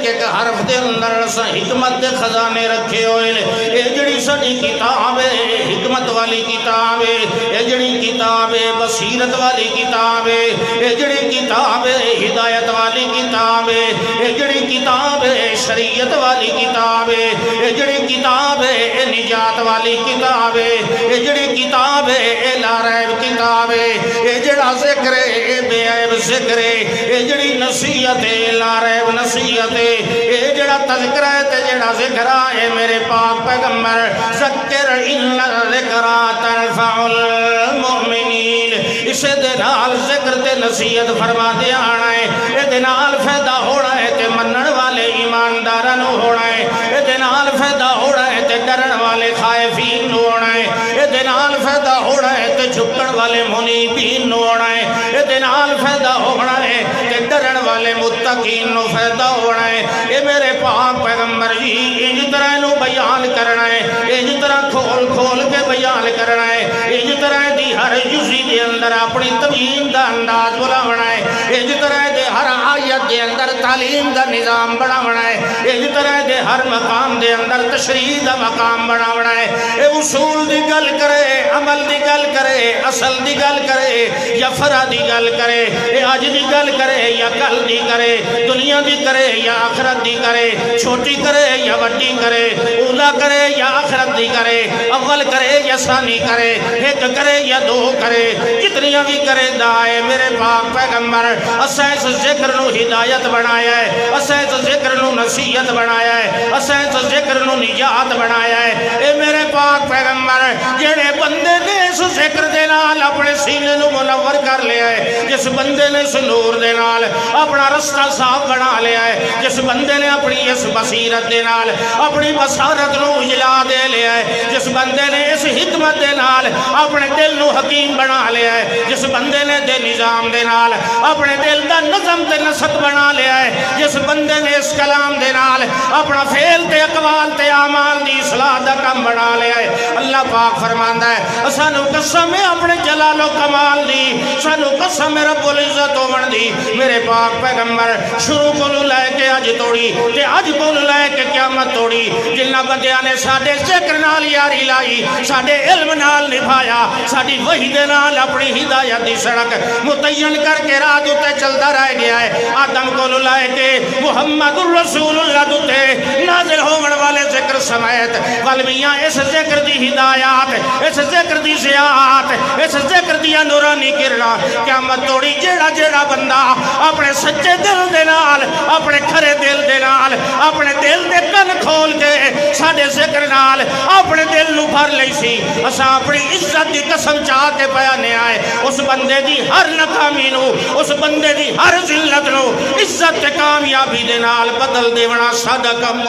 ایک حرف دے اندر حکمت دے خزانے رکھے ہوئے. یہ جڑی ساری کتاب ہے حکمت والی کتاب ہے، یہ جڑی کتاب ہے بصیرت والی کتاب ہے، یہ جڑی کتاب ہے ہدایت والی کتاب ہے، یہ جڑی کتاب ہے شریعت والی کتاب ہے، یہ جڑی کتاب ہے اے نجات والی کتاب ہے، یہ جڑی کتاب ہے اے لا ریب کتاب ہے، یہ جڑا ذکر ہے اے بے عیب ذکر ہے، یہ جڑی نصیحت ہے لا ریب نصیحت ہے، یہ جڑا تذکرہ ہے تے جڑا ذکر ہے میرے پاک پیغمبر ذکر ان الذکر تنفع المؤمنین. اسے دے نال ذکر تے نصیحت فرما دے آنا ہے، اے دے نال فائدہ ہونا ہے تے منن والے ایمانداراں نو ہونا ہے، اے دے نال فائدہ ہونا ہے تے ڈرن والے خائفین نو ہونا ہے، اے دے نال فائدہ ہونا ہے تے جھکن والے منیبین نو ہونا ہے، اے دے نال فائدہ ہونا ہے تے ڈرن والے متقین نو فائدہ ہونا ہے. اے میرے پاک پیغمبر جی انج طرح نو بیان کرنا ہے، انج طرح کھول کھول کے بیان کرنا ہے، انج طرح دی ہر جزی دے اندر اپنی تبیین دا انداز بلاونا ہے، اس طرح دے ہر آیت دے اندر تعلیم دا نظام بناونا ہے، اس طرح دے ہر مقام دے اندر تشریح دا مقام بناونا ہے۔ اے اصول دی گل کرے، عمل دی گل کرے، اصل دی گل کرے یا فرع دی گل کرے، اے آج دی گل کرے یا کل دی کرے، دنیا دی کرے یا آخرت دی کرے، چھوٹی کرے یا وڈی کرے، اولا کرے یا آخرت دی کرے، اول کرے یا ثانی کرے، ایک کرے یا دو کرے، جتنیاں بھی کرے دائے میرے پاک پیغمبر اساں اس ذکر نو ہدایت بنایا ہے، اساں اس ذکر نو نصیحت بنایا ہے، اساں اس ذکر نو نجات بنایا ہے۔ اے میرے پاک پیغمبر جڑے بندے نے اس ذکر دے نال اپنے سینے نو منور کر لیا ہے، جس بندے نے اس نور دے نال اپنا رستہ صاف بنا لیا ہے، جس بندے نے اپنی اس بصیرت دے نال اپنی بصارت نو اجلا دے لیا ہے، جس بندے نے اس حکمت دے نال اپنے دل نو حکیم بنا لیا ہے، جس بندے نے دے نظام دے نال اپنے دل دا نظم تے نسق بنا لیا ہے، جس بندے نے اس کلام دے نال اپنا فعل تے اقوال تے اعمال دی اصلاح دا کم بنا لیا ہے۔ اللہ پاک فرماندا ہے سانو قسم ہے اپنے جلال و کمال دی، سانو قسم ہے رب العزت ہون دی۔ میرے پاک پیغمبر شروع کو لے کے اج توڑی تے اج کو لے کے قیامت توڑی جنہ بندیاں نے ساڈے ذکر نال یاری لائی، ساڈے علم نال نبھایا، ساڈی وحی دے نال اپنی ہدایت دی سڑک متعین کر کے راہ تے چلدا رہ گیا ہے۔ آدم کو لے کے محمد الرسول اللہ تے نازل ہون والے ذکر سمیت والمیاں اس ذکر دی ہدایات، اس ذکر دی زیات، اس ذکر دی نورانی کرنا قیامت توڑی جیڑا جیڑا بندہ اپنے سچے دل دے نال، اپنے کھرے دل دے نال، اپنے دل دے کن کھول کے ساڈے ذکر نال اپنے دل نو بھر لئی سی، اساں اپنی عزت دی قسم چاہ کے بیانے آئے اس بندے دی ہر ناکامی نو، اس بندے دی ہر ذلت نو عزت تے کامیابی دے نال بدل دیونا ساڈا کم۔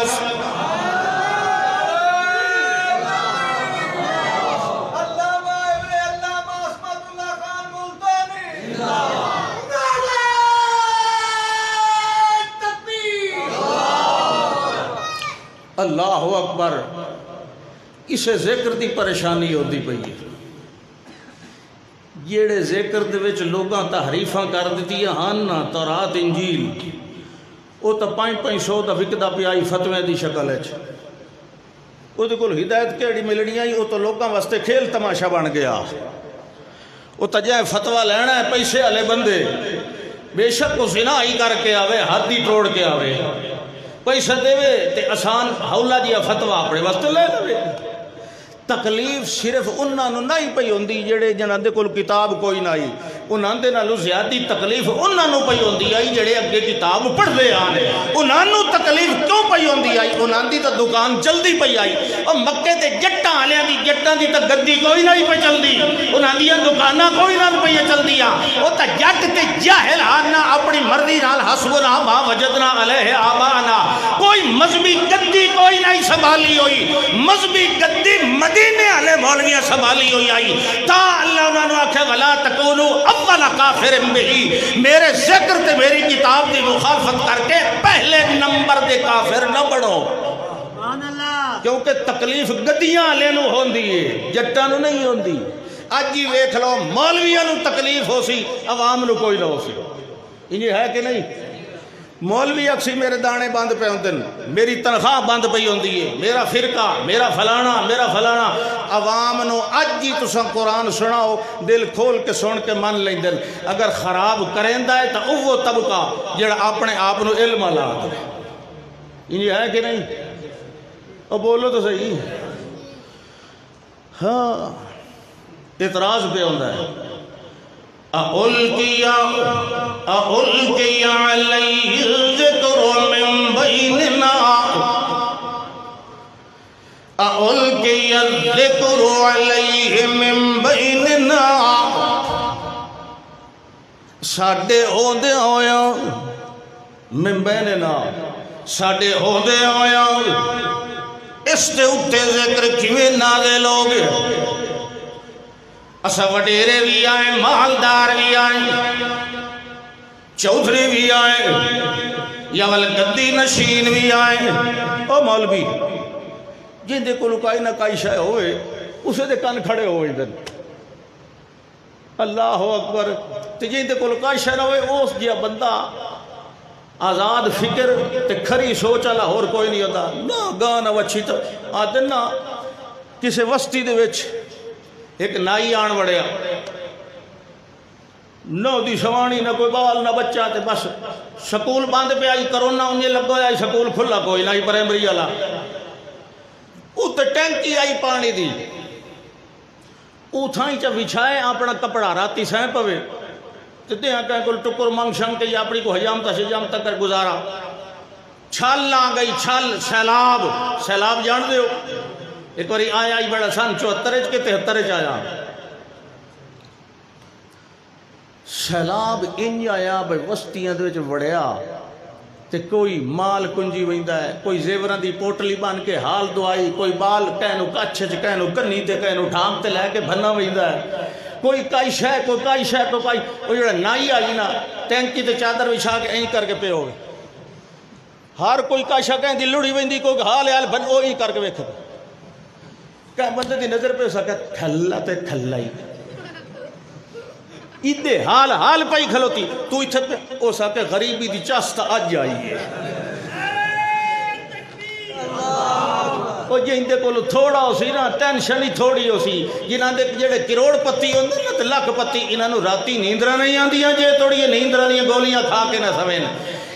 اللہ اکبر۔ اسے ذکر دی پریشانی ہوتی پئی ہے، جیڑے ذکر دے وچ لوگاں تحریفاں کر دیتی ہن تورات انجیل، وہ تو 500 دا وکدا پیا فتوے دی شکل ہے، وہ دے کول ہدایت کیڑی ملنی آئی، وہ تو لوگاں واسطے کھیل تماشا بن گیا۔ وہ تجھے فتوہ لینا ہے پیسے والے بندے، بے شک وہ زنا ہی کر کے آوے، حد ہی توڑ کے آوے، پیسہ دے وے تے آسان حولہ جیا فتوہ اپنے واسطے لے لے۔ تکلیف صرف انہاں نو نہیں پئی ہوندی جڑے جنہاں دے کول کتاب کوئی نہ آئی، انہاں دے نالوں زیادہ تکلیف انہاں نو پئی ہوندی آئی جڑے اگے کتاب پڑھ دے آنے۔ انہاں نو تکلیف کیوں پئی ہوندی آئی؟ انہاں دی تا دکان جلدی پئی آئی، اور مکے تے جٹاں آلیاں دی جٹاں دی تا گدی کوئی نہیں پئی چلدی، انہاں دیاں دکاناں کوئی نہ پئی چلدیاں، وہ تا جٹ تے جاہل آنا اپنی مرضی نال حسبنا ما وجدنا علیہ آبانا، کوئی مذہبی گدی کوئی نہیں سنبھالی ہوئی، مذہبی گدی مدینے والے مولویاں سنبھالی ہوئی آئی، تا اللہ انہوں نے آکھے وَلَا تَكُونُوا اَوَّلَ كَافِرٍ بِهِ، میرے ذکر تے میری کتاب دی مخالفت کر کے پہلے نمبر دے کافر نہ بڑھو، کیونکہ تکلیف گدیاں لے نو ہون دیئے، جٹاں نو نہیں ہون دی۔ آج ہی ویکھ لو مولویاں نو تکلیف ہو سی، عوام نو کوئی نہ ہو سی، یہ ہے کہ نہیں؟ مولوی اکسی میرے دانے بند پہ ہوندے، میری تنخواہ بند پئی ہوندی ہے، میرا فرقہ، میرا فلانا، عوام نو اج ہی تساں قرآن سناؤ دل کھول کے سن کے من لیندے، اگر خراب کریندا ہے تو وہ طبقہ جڑا اپنے آپ نو علم والا ہے، یہ ہے کہ نہیں؟ اور بولو تو صحیح، ہاں اعتراض پہ ہوندا ہے۔ أُلْقِيَ عَلَيْهِ الذِّكْرُ مِنْ بَيْنِنَا أُلْقِيَ الذِّكْرُ عَلَيْهِ مِنْ بَيْنِنَا، ساڈے ہوندے ہویا من بیننا، ساڈے ہوندے ہویا اس تے اتے ذکر کیویں نازل ہو گئے؟ اسا وڈیرے بھی آئے، مالدار بھی آئے، چودھری بھی آئے، یا والگدی نشین بھی آئے، او مولوی جن دے کو لکائی نہ کائی شاہ ہوئے اسے دے کان کھڑے ہوئے دن اللہ اکبر تے جیندے کول کاشا نہ ہوئے اس جیا بندہ آزاد فکر تے کھری سوچ والا اور کوئی نہیں ہوتا نہ گاہ نہ وچھی تو آتے نا کسے وسطی دے وچ ایک نائی آن وڑیا نہ دی سوانی نہ کوئی بال نہ بچہ تے بس سکول باندھ پہ آئی کرونا انہیں لگو آئی سکول کھلا کوئی نہ پرائمری والا تے ٹینکی آئی پانی دی تھائی چا بچھائے اپنا کپڑا راتی سائیں پوے تے دیہاں کہیں کل ٹکر مانگ شنگ کے یا اپنی کو حجامتا شجامتا کر گزارا چھال نہ گئی چھال سیلاب جان دے ہو ایک باری آیا ہی بڑا سن 74 کے 73 آیا سیلاب انج آیا بھائی وستیاں دے وڑیا تے کوئی مال کنجی ویندا ہے کوئی زیوراں دی پوٹلی بن کے حال دعائی کوئی بال کہنو کچھ کہنو کنی تے کہنو ٹھانگ تے لے کے بھنا ویندا ہے کوئی کائی شے کوئی وہ جڑا نائی آئی نا ٹینکی تے چادر بچھا کے اینج کر کے پے ہو گئے ہر کوئی کاشا کہیں دی لڑی ویندی کوئی حال بن وہی کر کے ویکھ کہ بندے دی نظر پہ سکے تھلا تے تھلا ہی ایدے حال پائی کھلوتی تو اتھے پہ او سکے غریبی دی چاستہ آج آئی ہے او جیندے کو تھوڑا ہو سی نا ٹینشن ہی تھوڑی ہو سی جنہاں دے جڑے کروڑ پتی ہوندے نا تے لاکھ پتی انہاں نو راتی نیندرہ نہیں آندیاں جے توڑی یہ نیندرہ نہیں گولیاں کھا کے نہ سوین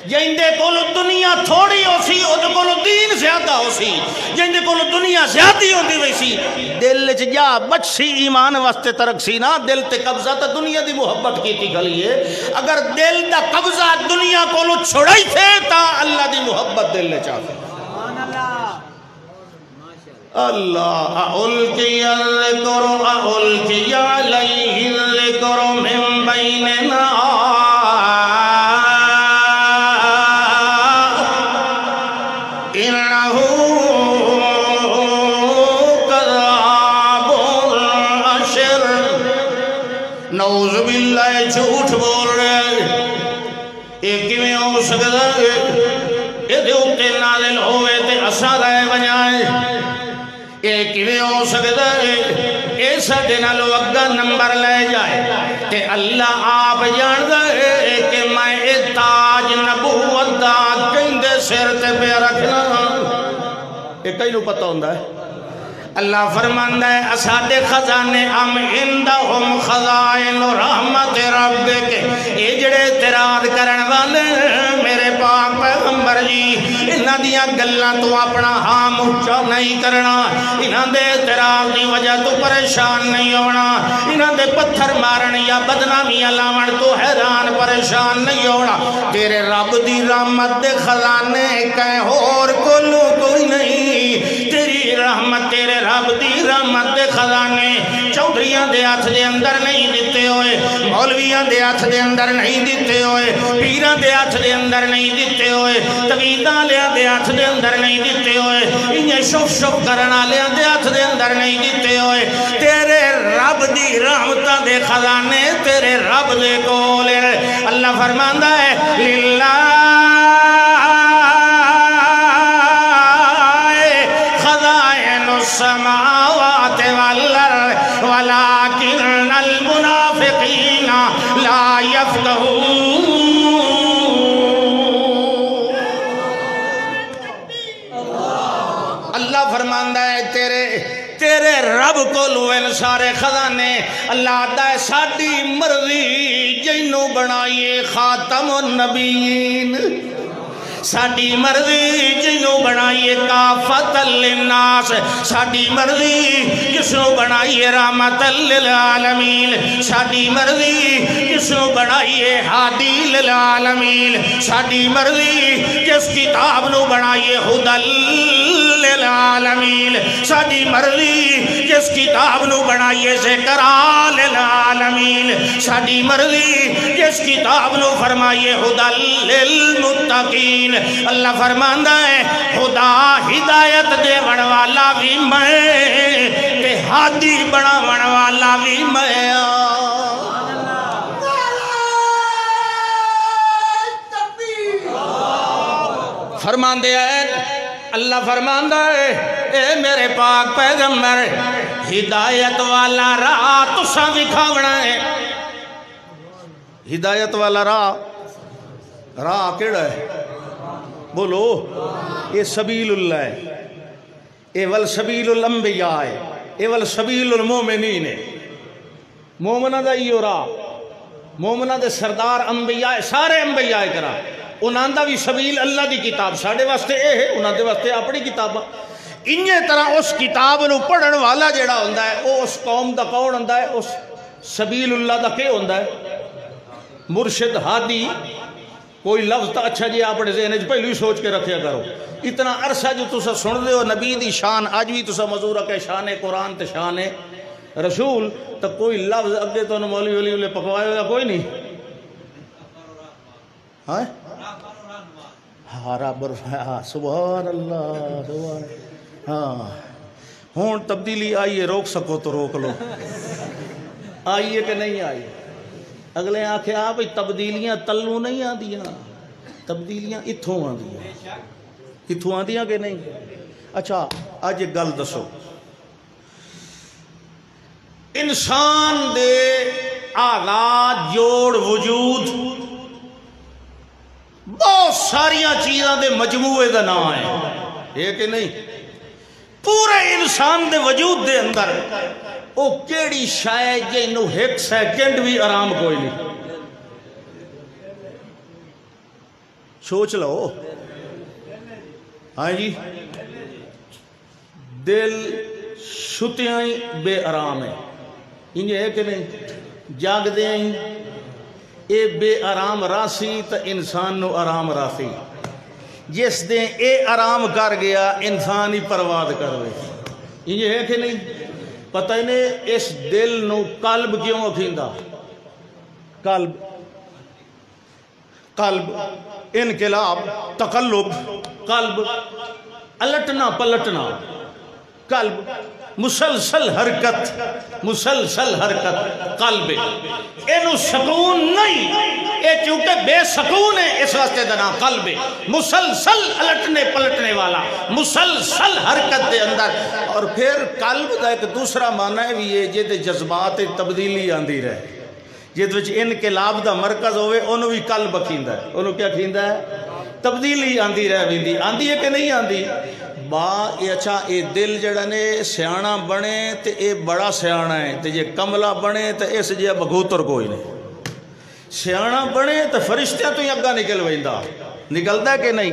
جیندے کو دنیا تھوڑی ہو سی او دے کو دین زیادہ ہو سی جیندے کو دنیا زیادی ہوندی ویسی دل جا بچ سی ایمان واسطے ترک سی نا دل تے قبضہ تا دنیا دی محبت کی تھی گلیے اگر دل دا قبضہ دنیا کو چھڑائی تھے تا اللہ دی محبت دل لے چاہتے اللہ اُلْقِيَ عَلَيْهِ الذِّكْرُ مِن بَيْنِنَا إِنَّهُ كَذَّابٌ أَشِرٌ نعوذ باللہ جھوٹ بول رہے ایک میں ہو سکتا ہے یہ دیوتے نازل ہوئے تے اسا رہے بنائے ایک میں ہو سکتا ہے ایسا دینا لو اگا نمبر لے جائے کہ اللہ آپ جان دے کہ میں تاج نبوت دا کہندے سر تے پہ رکھنا ایک کئی نو پتہ ہوندہ ہے اللہ فرماندہ ہے اساد خزانے ام اندہم خزائن رحمت رب کے اجڑے اعتراض کرن والے میرے پاک پیغمبر جی انہاں دیاں گلاں تو اپنا ہاں اونچا نہیں کرنا انہاں دے اعتراض دی وجہ تو پریشان نہیں ہونا انہاں دے پتھر مارن یا بدنامیاں لاون تو حیران پریشان نہیں ہونا تیرے رب دی رحمت دے خزانے کہیں اور کلو کوئی نہیں تیری رحمت تیرے رب دی رحمت دے خزانے چودھریاں دے ہاتھ دے اندر نہیں دیتے ہوئے مولویاں دے ہاتھ دے اندر نہیں دیتے ہوئے پیراں دے ہاتھ دے اندر نہیں دیتے ہوئے تقیداں لیاں دے ہاتھ دے اندر نہیں دیتے ہوئے انہیں شف کرنا لیاں دے ہاتھ دے اندر نہیں دیتے ہوئے تیرے رب دی رحمتاں دے خزانے تیرے رب دے کولے اللہ فرماندہ ہے للہ السماوات والارض ولكن المنافقين لا يفقهون اللہ فرماندہ ہے تیرے رب کو لوین سارے خزانے اللہ دا ساڈی مرضی جنوں بنائیے خاتم النبیین ساڈی مرضی جنوں بنائیے کافت للناس ساڈی مرضی جسنوں بنائیے رحمت للعالمین ساڈی مرضی جسنوں بنائیے ہادی للعالمین ساڈی مرضی جس کتاب نو بنائیے ہدی للعالمین ساڈی مرضی جس کتاب نو بنائیے ذکر للعالمین ساڈی مرضی جس کتاب نو فرمائیے ہدی للمتقین اللہ فرماندہ ہے خدا ہدایت دے والا بھی میں تے ہادی بڑا والا بھی میں فرماندے ہیں اللہ فرماندہ ہے اے میرے پاک پیغمبر ہدایت والا راہ تساں وکھاونا ہے ہدایت والا راہ کیڑا ہے؟ بولو، یہ سبیل اللہ ہے، یہ والسبیل الانبیاء ہے، یہ والسبیل المومنین ہے۔ مومنہ دا یہ راہ، مومنہ دے سردار انبیاء، سارے انبیاء کرا، انہاں دا بھی سبیل اللہ دی کتاب ساڑھے واسطے اے ہے، انہاں دے واسطے اپنی کتاب۔ انہی طرح اس کتاب نو پڑھن والا جیڑا ہوندہ ہے وہ اس قوم دا کون ہوندہ ہے؟ اس سبیل اللہ دا کیا ہوندہ ہے؟ مرشد ہادی۔ کوئی لفظ تا اچھا جی اپنے ذہن وچ پہلو ہی سوچ کے رکھیا کرو۔ اتنا عرصہ جو تسا سن دے ہو نبی دی شان، اج بھی تسا مزور کہ شان قرآن تے شان رسول، تو کوئی لفظ اگے تو مولوی ولی والے پکوائے ہویا کوئی نہیں؟ ہاں رب سبحان اللہ سبحان۔ ہاں ہون تبدیلی آئیے، روک سکو تو روک لو، آئیے کہ نہیں آئی؟ اگلے آنکھیں آپ تبدیلیاں تلو نہیں آدیاں، تبدیلیاں اتھوں آدیاں، اتھوں آدیاں کہ نہیں؟ اچھا آج ایک گل دسو، انسان دے آغاز جوڑ وجود بہت ساریاں چیزاں دے مجموعے دا نام ہے، یہ کہ نہیں؟ پورے انسان دے وجود دے اندر او کیڑی شاید جنہوں ایک سیکنڈ بھی آرام کوئی نہیں۔ سوچ لو، ہاں جی، دل شتیاں بے آرام ہے، انہیں ہے کہ نہیں؟ جاگ دیں اے بے آرام راسی تا انسان نو آرام راسی، جس دیں اے آرام کر گیا انسان ہی پرواد کر گئے، انہیں ہے کہ نہیں؟ پتہ ہی نہیں اس دل نو قلب کیوں اکھیندہ؟ قلب انقلاب، تقلب، قلب الٹنا پلٹنا، قلب مسلسل حرکت، مسلسل حرکت قلب، اینو سکون نہیں، اے چونکہ بے سکون ہے اس واسطے دنا قلب، مسلسل الٹنے پلٹنے والا، مسلسل حرکت دے اندر۔ اور پھر قلب دا ایک دوسرا معنی بھی ہے جے دے جذبات تبدیلی آندی رہے، جے دے انقلاب دا مرکز ہوئے انہوں بھی قلب کھیندا ہے، انہوں کیا کھیندا ہے؟ تبدیلی آندی رہ بھی، آندی ہے کہ نہیں آندی؟ اچھا اے دل جڑا نے سیانا بنے تے اے بڑا سیانا ہے، تے جے کملا بنے تے اس جے بغوتر کوئی نہیں۔ سیانا بنے تے فرشتیاں تو ہی اگا نکل ویندہ، نکلتا ہے کہ نہیں؟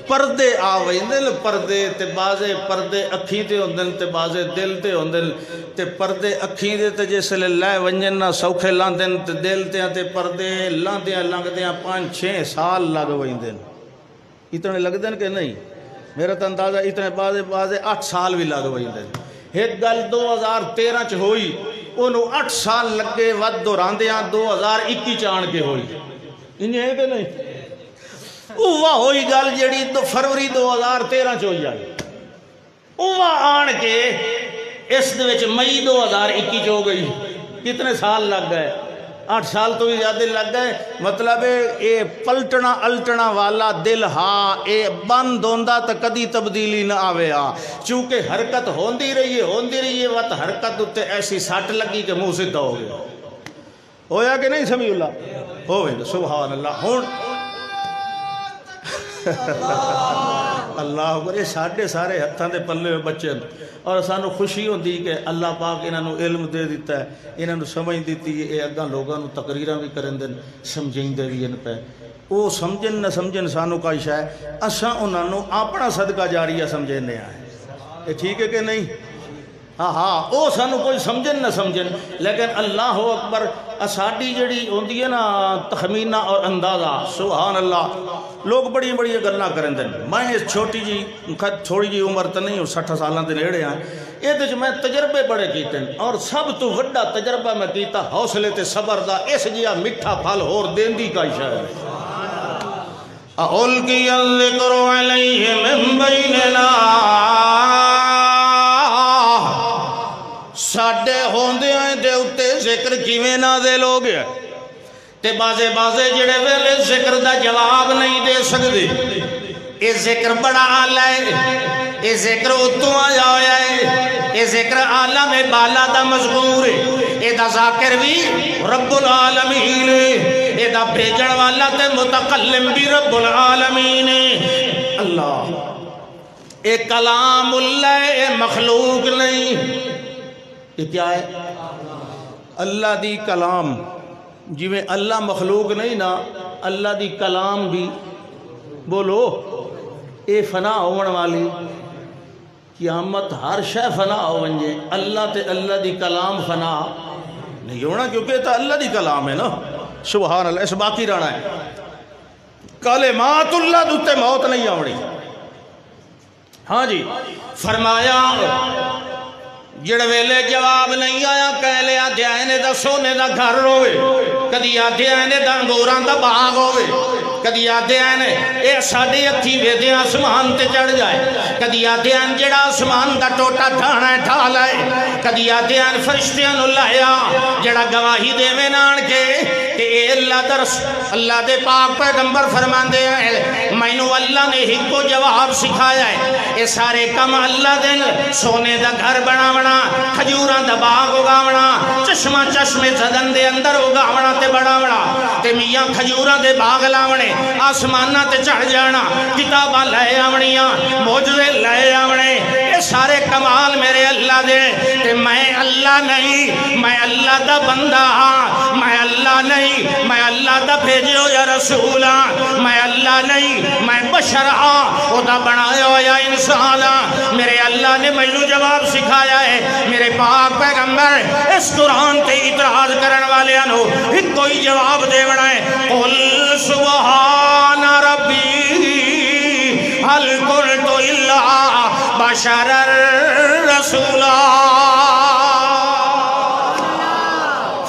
پردے آ ویندن، پردے تے بازے پردے اکھیں تے ہوندن تے بازے دل تے ہوندن، تے پردے اکھیں دے تے جیسے لے ونجن نہ سوکھے لاندن تے دل تے پردے لاندیاں لنگدیاں 5-6 سال لگ ویندن، اتنے لگ دن کہ نہیں؟ میرا تو اندازہ اتنے بازے 8 سال بھی لگ وہی دے۔ ایک گل 2013 چ ہوئی، انہوں 8 سال لگے ود دوراندیاں 2021 چان کے ہوئی، انہیں ہے کہ نہیں؟ اوہ ہوئی گل جڑی فروری 2013 چ ہوئی جائے، اوہ آن کے اس دے وچ مئی 2021 چ ہو گئی، کتنے سال لگ گئے؟ 8 سال تو بھی زیادہ لگ گئے۔ مطلب اے پلٹنا الٹنا والا دل ہاں اے بند ہوندہ تا کدی تبدیلی نہ آوے ہاں، چونکہ حرکت ہوندی رہی ہے وقت حرکت ہوتے ایسی سٹ لگی کہ منہ سدھا ہو گیا، ہویا کہ نہیں؟ سمیع اللہ ہوئے سبحان اللہ۔ ہون اللہ اکبر، یہ ساڑھے سارے ہتھاں دے پلے ہوئے بچے اور سانو خوشی ہوندی کہ اللہ پاک انہاں نو علم دے دیتا ہے، انہاں نو سمجھ دیتی ہے، اے اگاں لوگاں نو تقریراں بھی کرن دن، سمجھیں دے بھی ان پہ، وہ سمجھن نہ سمجھن سانو کا عشاء ہے، اساں انہاں نو اپنا صدقہ جاریہ سمجھنے آئے، یہ ٹھیک ہے کہ نہیں؟ ہاں او سانو کوئی سمجھن نہ سمجھن، لیکن اللہ اکبر اساڑی جڑی ہوندی ہے نا تخمینہ اور اندازہ، سبحان اللہ، لوگ بڑی بڑی گلاں کرن دن۔ میں چھوٹی جی تھوڑی جی عمر تو نہیں، 60 سالاں دے نیڑے ہیں، یہ میں تجربے بڑے کیتے ہیں، اور سب تو وڈا تجربہ میں کیتا حوصلے تے صبر دا، اس جیا مٹھا پھل ہور دیندی کا اشارہ ہے۔ اُلْقِيَ الذِّكْرُ عَلَيْهِ مِن بَيْنِنَا، ساڑھے ہوندے ہیں دے اتے ذکر کیویں نازل ہو گیا، تے بازے جڑے ویلے ذکر دا جواب نہیں دے سکدے، اے ذکر بڑا آلہ ہے، اے ذکر اتوں آیا ہویا ہے، اے ذکر عالم بالا دا مذکور اے دا ذاکر بھی رب العالمین اے دا بھیجن والا تے متکلم بھی رب العالمین اللہ اے کلام اللہ اے مخلوق نہیں یہ کیا ہے اللہ دی کلام جی میں اللہ مخلوق نہیں نا اللہ دی کلام بھی بولو اے فنا ہون والی قیامت ہر شے فنا ہو ونجے اللہ تے اللہ دی کلام فنا نہیں ہونا کیونکہ تو اللہ دی کلام ہے نا سبحان اللہ اس باقی رہنا ہے کلمات اللہ دوتے موت نہیں آوڑی ہاں جی فرمایا جڑ ویلے جواب نہیں آیا کہہ لیا دیانے دا سونے دا گھر ہوئے کدی آدھے آنے دا انگوراں دا باغ ہوئے کدی آدھے آنے اے ساڑے اتھی ویدے آسمان تے چڑھ جائے کدی آدھے آن جڑا آسمان دا ٹوٹا ڈھانا ہے ڈھالا ہے کدی آدھے آن فرشتیاں نو لایا جڑا گواہی دے میں نان کے کہ اے اللہ درس اللہ دے پاک پیغمبر فرمان دے ہیں مینو اللہ نے ہی کو جواب سکھایا ہے اے سارے کم اللہ دن سونے دا گھر بناونا کھجوراں دا باغ اگاونا چشمہ چشمے زدن دے اندر اگاونا تے بڑاونا تے میاں کھجوراں دے باغ لاونے آسمانہ تے چڑھ جانا کتاباں لائے آونیاں موجزے لائے آونے یہ سارے کمال میرے اللہ دے تے میں اللہ نہیں میں اللہ دا بندہ ہاں میں اللہ نہیں میں اللہ دا بھیجے ہو یا رسول ہاں میں اللہ نہیں میں بشر ہاں وہ دا بنایا ہو یا انسان ہاں میرے اللہ نے مجھو جواب سکھایا ہے میرے پاک پیغمبر اس قرآن تے اعتراض کرن والے انہو ایک کوئی جواب دے بڑھائے قل سبحان ربی حل قلت الا بشر رسولا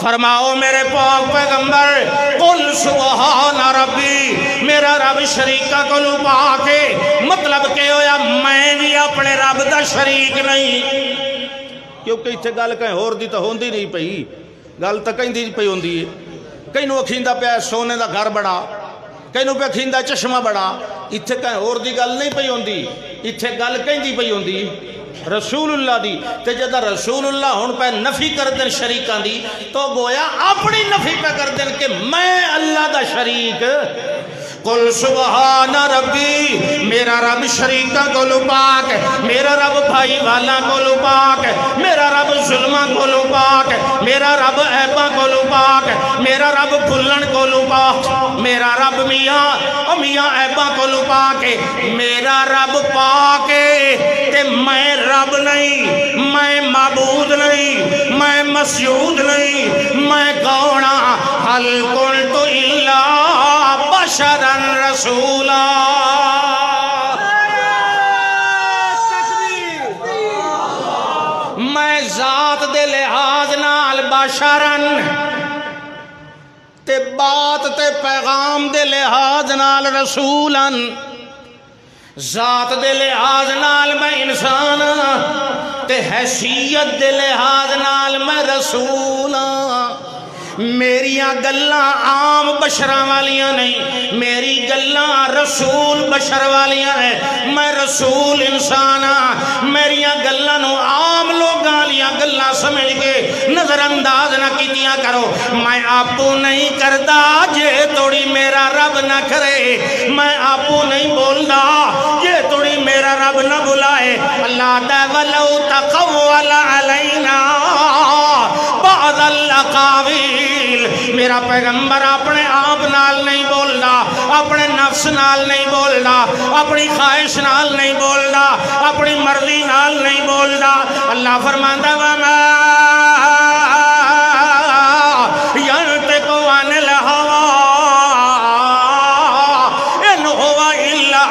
فرماؤ میرے پاک پیغمبر قل سبحان ربی میرا رب شریکہ کو لپا کے مطلب کہ ہویا میں بھی اپنے رب دا شریک نہیں کیونکہ اتھے گل کہیں اور دی تو ہوندی نہیں پئی گل تو کہیں دی پئی ہوندی ہے کہیں نو اکھیندہ پہ سونے دا گھر بڑا کہیں نو پہ اکھیندہ چشمہ بڑا اتھے کہیں اور دی گل نہیں پئی ہوندی اتھے گل کہیں دی پئی ہوندی رسول اللہ دی تے جدہ رسول اللہ ہون پہ نفی کر دن شریکاں دی تو گویا اپنی نفی پہ کر دن کہ میں اللہ دا شریک قل سبحان ربی میرا رب شریکہ کو لپاک میرا رب بھائی والا کو لپاک میرا رب ظلمہ کو لپاک میرا رب عیبہ کو لپاک میرا رب بھلن کو لپاک میرا رب میاں عیبہ کو لپاک میرا رب پاک تے میں رب نہیں میں معبود نہیں میں مسجود نہیں میں کونہ حل قلت الا بشرا رسولا میں ذات دے لحاظ نال بشرن تے بات تے پیغام دے لحاظ نال رسولن ذات دے لحاظ نال میں انسان تے حیثیت دے لحاظ نال میں رسول میریاں گلاں عام بشراں والیاں نہیں میری گلاں رسول بشر والیاں ہیں میں رسول انسان ہاں میریاں گلاں نو عام لوگاں والیاں گلاں سمجھ کے نظر انداز نہ کیتیاں کرو میں آپو نہیں کردا جے توڑی میرا رب نہ کرے میں آپو نہیں بولدا جے توڑی میرا رب نہ بلائے اللہ دا ولو تقول علینا بعض الاقاویل میرا پیغمبر اپنے آپ نال نہیں بولدا اپنے نفس نال نہیں بولدا اپنی خواہش نال نہیں بولدا اپنی مرضی نال نہیں بولدا اللہ فرماندا وما ينطق عن الهوى إن هو إلا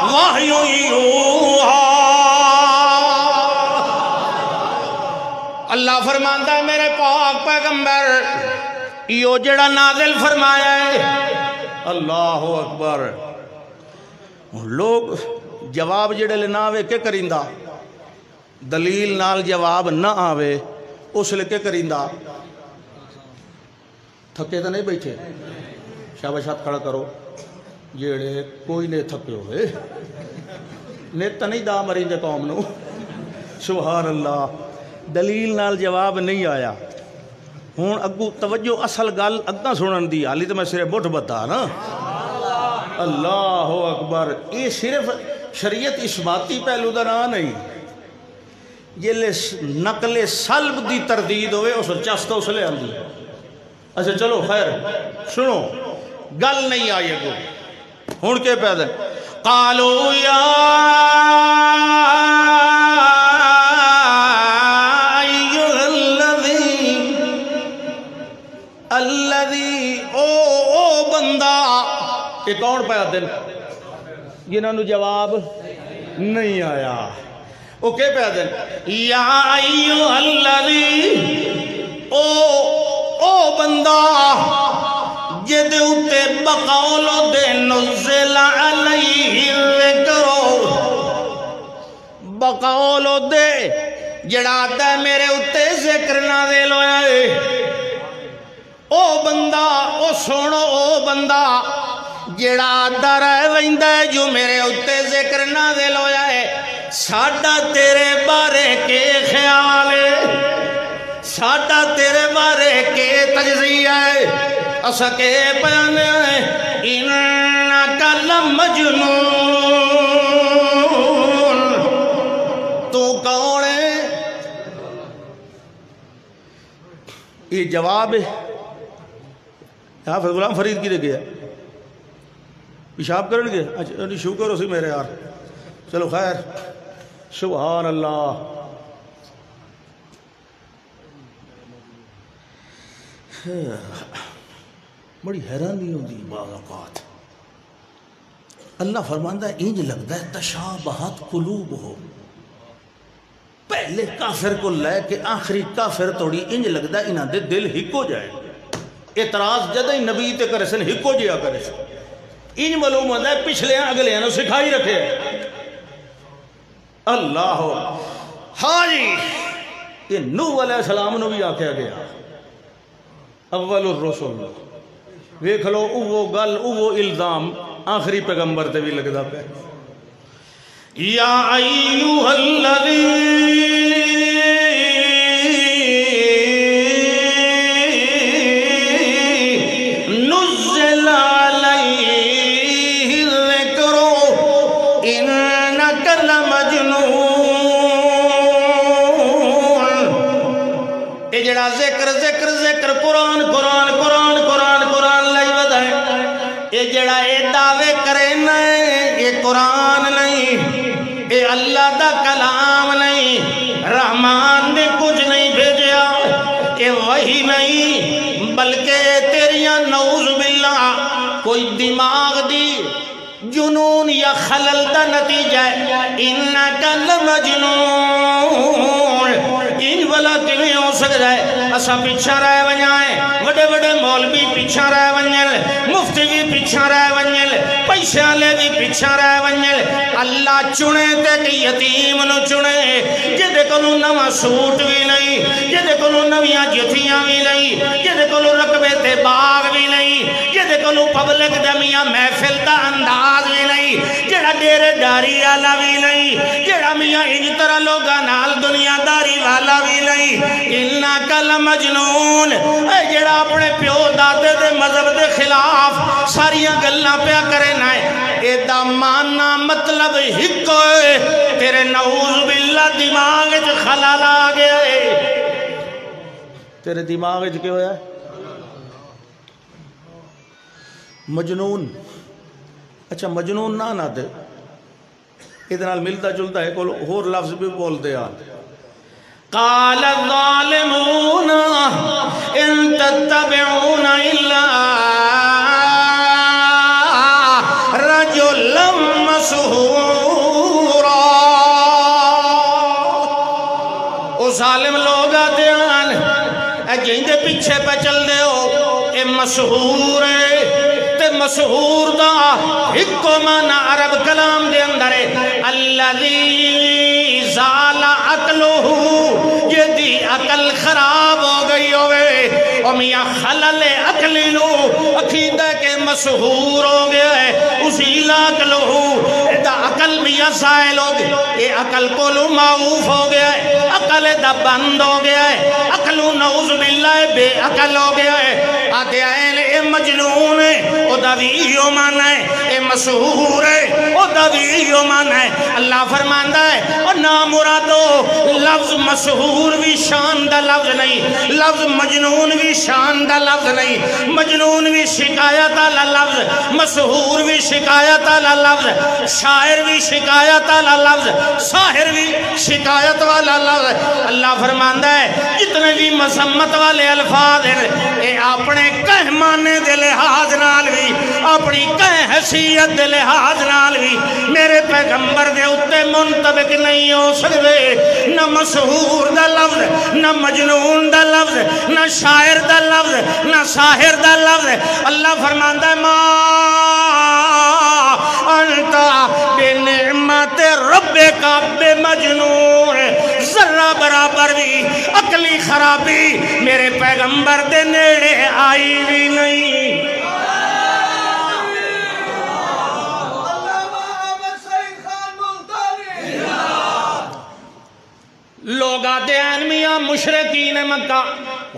وحي يوحى اللہ فرماندا ہے میرے پاک پیغمبر یہ جڑا نازل فرمایا ہے اللہ اکبر لوگ جواب جڑے لے نہ آوے کہ کریندا دلیل نال جواب نہ آوے اس لے کے کریندا تھکے تو نہیں بیٹھے شاباش ہاتھ کھڑا کرو جڑے کوئی نہیں تھکے ہوئے نیت نہیں دا مرین دے قوم نو سبحان اللہ. دلیل نال جواب نہیں آیا. ہوں اگو توجہ اصل گل اگاں سنن دی. حالی تو میں صرف بٹھ بتا نا. اللہ اکبر. یہ صرف شریعت اثباتی پہلو دا نام نہیں. یہ نقل سلب دی تردید ہوئے اس چست اس لے آندی. اچھا چلو خیر سنو گل نہیں آئی اگو. ہوں کے پیدا قالوا یا الذی او بندہ. یہ کون پایا دن جنہوں نے جواب نہیں آیا. وہ کیا پایا دن یا ایوہ الذی او بندہ جدے اتے بقولو دے نزل علیہ ذکرو. بقولو دے جڑا دے میرے اتے ذکر نازل ہویا ہے. او بندہ او سنو او بندہ جڑا در ویندہ جو میرے اتے ذکر نازل ہویا ہے. ساڈا تیرے بارے کے خیال ہے, ساڈا تیرے بارے کے تجزیہ ہے. اسا کے بیان ہے انکا لمجنون. تو کون ہے؟ یہ جواب ہے. حافظ غلام فرید کی دے گیا پیشاب کرن گے. اچھا شکر ہو سی میرے یار. چلو خیر سبحان اللہ. بڑی حیرانی ہوتی بعض اوقات. اللہ فرماندہ ہے انج لگتا ہے تشابہت قلوبہم. پہلے کافر کو لے کے آخری کافر توڑی انج لگتا ہے انہاں دے دل ہکو جائے. اعتراض جدہ ہی نبی تے کرے سن ہکو جیا کرے سن. انج معلوم ہوتا ہے پچھلے اگلے انہوں سکھائی رکھے. اللہ ہاں جی یہ نوح علیہ السلام نے بھی آکھیا گیا اول الرسل. ویکھ لو اوہ گل اوہ الزام آخری پیغمبر تے بھی لگدا پہ. یا ایوہ الذی نزل علیہ الذکر انک لمجنون. اے جڑا ذکر ذکر ذکر قرآن قرآن قرآن قرآن قرآن لائی ودا ہے. اے جڑا اے دعوے کرے نہیں یہ قرآن نہیں, اے اللہ دا کلام نہیں, رحمان نے کچھ نہیں بھیجیا, اے وہی نہیں بلکہ تیریاں نعوذ باللہ کوئی دماغ دی جنون یا خلل دا نتیجہ ہے. انکا لمجنون. ان والا کیویں ہو سکتا ہے؟ اسا پیچھا رہ ونجائیں, وڈے وڈے مولوی پیچھا رہ ونجل, مفتی بھی پیچھا رہ ونجل, پیسے والے بھی پیچھا رہ ونجل. اللہ چنے تے کہ یتیم نو چنے جدے کولوں نواں سوٹ بھی نہیں, جدے کولوں نویاں جتیاں بھی نہیں, جدے کولوں رقبے تے باغ بھی نہیں, جدے کولوں پبلک دمیاں محفل دا انداز بھی نہیں, جڑا ڈیرے داری والا بھی نہیں, جڑا میاں انج طرح لوگاں نال دنیا داری والا بھی نہیں. انکا لمجنون. اے جڑا اپنے پیو دادے دے مذہب دے خلاف ساریاں گلاں پیا کرے نہ اے دا معنی مطلب ہکو ہے. تیرے نعوذ باللہ دماغ وچ خلل آ گیا ہے. تیرے دماغ وچ کیا ہویا ہے؟ مجنون. اچھا مجنون نہ دے ادھر ملتا جلتا ہے کوئی اور لفظ بھی بول دے آن. قال الظالمون ان تتبعون الا رجلا مسحورا. او ظالم لوگ آتے ہیں اے جہندے پیچھے پہ چل دے ہو اے مسحور ہے. مسحور دا ہکو مانا عرب کلام دے اندر ہے الذی زال عقلہ, یہ دی عقل خراب ہو گئی ہوئے. اور میاں خلل عقلی لو عقیدہ کے مسحور ہو گیا ہے اسی لاک لہو دا عقل میاں سائل ہو گیا اے عقل کو لو معوف ہو گیا ہے عقل دا بند ہو گیا ہے عقلو نعوذ باللہ بے عقل ہو گیا ہے آتے آئین اے مجنون ہے او دا ویو مانا ہے اے مسحور ہے او دا ویو مانا ہے اللہ فرماندہ ہے اور نام مرادو لفظ مسحور بھی شان دا لفظ نہیں لفظ مجنون بھی شان دا لفظ نہیں مجنون بھی شکایت آلا لفظ مسحور بھی شکایت آلا لفظ شاعر بھی شکایت آلا لفظ ساحر بھی شکایت والا لفظ اللہ فرماندہ ہے جتنے بھی مذمت والے الفاظ ہیں اے اپنے کہہ مانے دے لحاظ نال بھی اپنی کہہ حیثیت دے لحاظ نال بھی میرے پیغمبر دے اتے منطبق نہیں ہو سکتے نہ مسحور دا لفظ نہ مجنون دا لفظ نہ شاعر دا لفظ نہ ساحر دا لفظ اللہ فرماندہ ہے ما انتا بے نعمت رب کا بے مجنون ذرہ برابر بھی عقلی خرابی میرے پیغمبر دے نیڑے آئی بھی نہیں لوگ آتے ہیں میاں مشرقین مکہ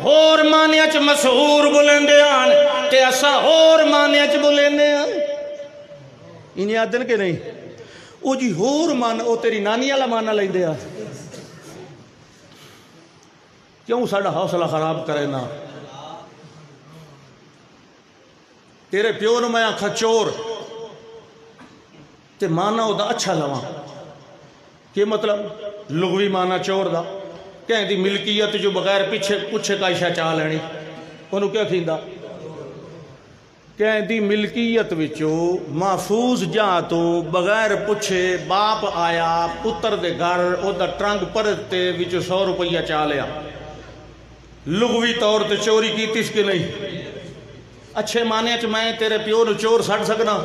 اور مانیچ مسحور بلندے آن تے اسا اور مانیچ بلندے آن انہیں آدن کے نہیں او جی اور مان او تیری نانی والا مانا لیندے آن کیوں ساڑا حوصلہ خراب کرے نا تیرے پیو نو میں آنکھا چور تے مانا او دا اچھا لواں کہ مطلب لغوی مانا چور دا کہیں دی ملکیت جو بغیر پچھے کا اشیاء چاہ لینی انہوں کیا کھیندا کہیں دی ملکیت وچو محفوظ جا تو بغیر پچھے باپ آیا پتر دے گھر او دا ٹرنگ پرتے وچو 100 روپیہ چاہ لیا لغوی طور تے چوری کی تیس کے نہیں اچھے مانے چ میں تیرے پیو نو چور سڑ سکنا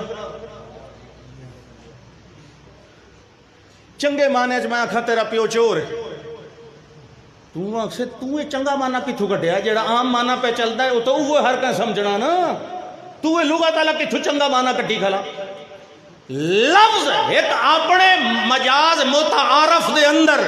چنگے مانے چ میں آکھا تیرا پیو چور ہے تو آکھ سے تو یہ چنگا مانا کتھو کٹیا جیڑا عام مانا پہ چلتا ہے تو وہ ہر کہیں سمجھنا نا تو یہ لغت اللہ کتھو چنگا مانا کٹی کھلا لفظ ایک اپنے مجاز متعارف دے اندر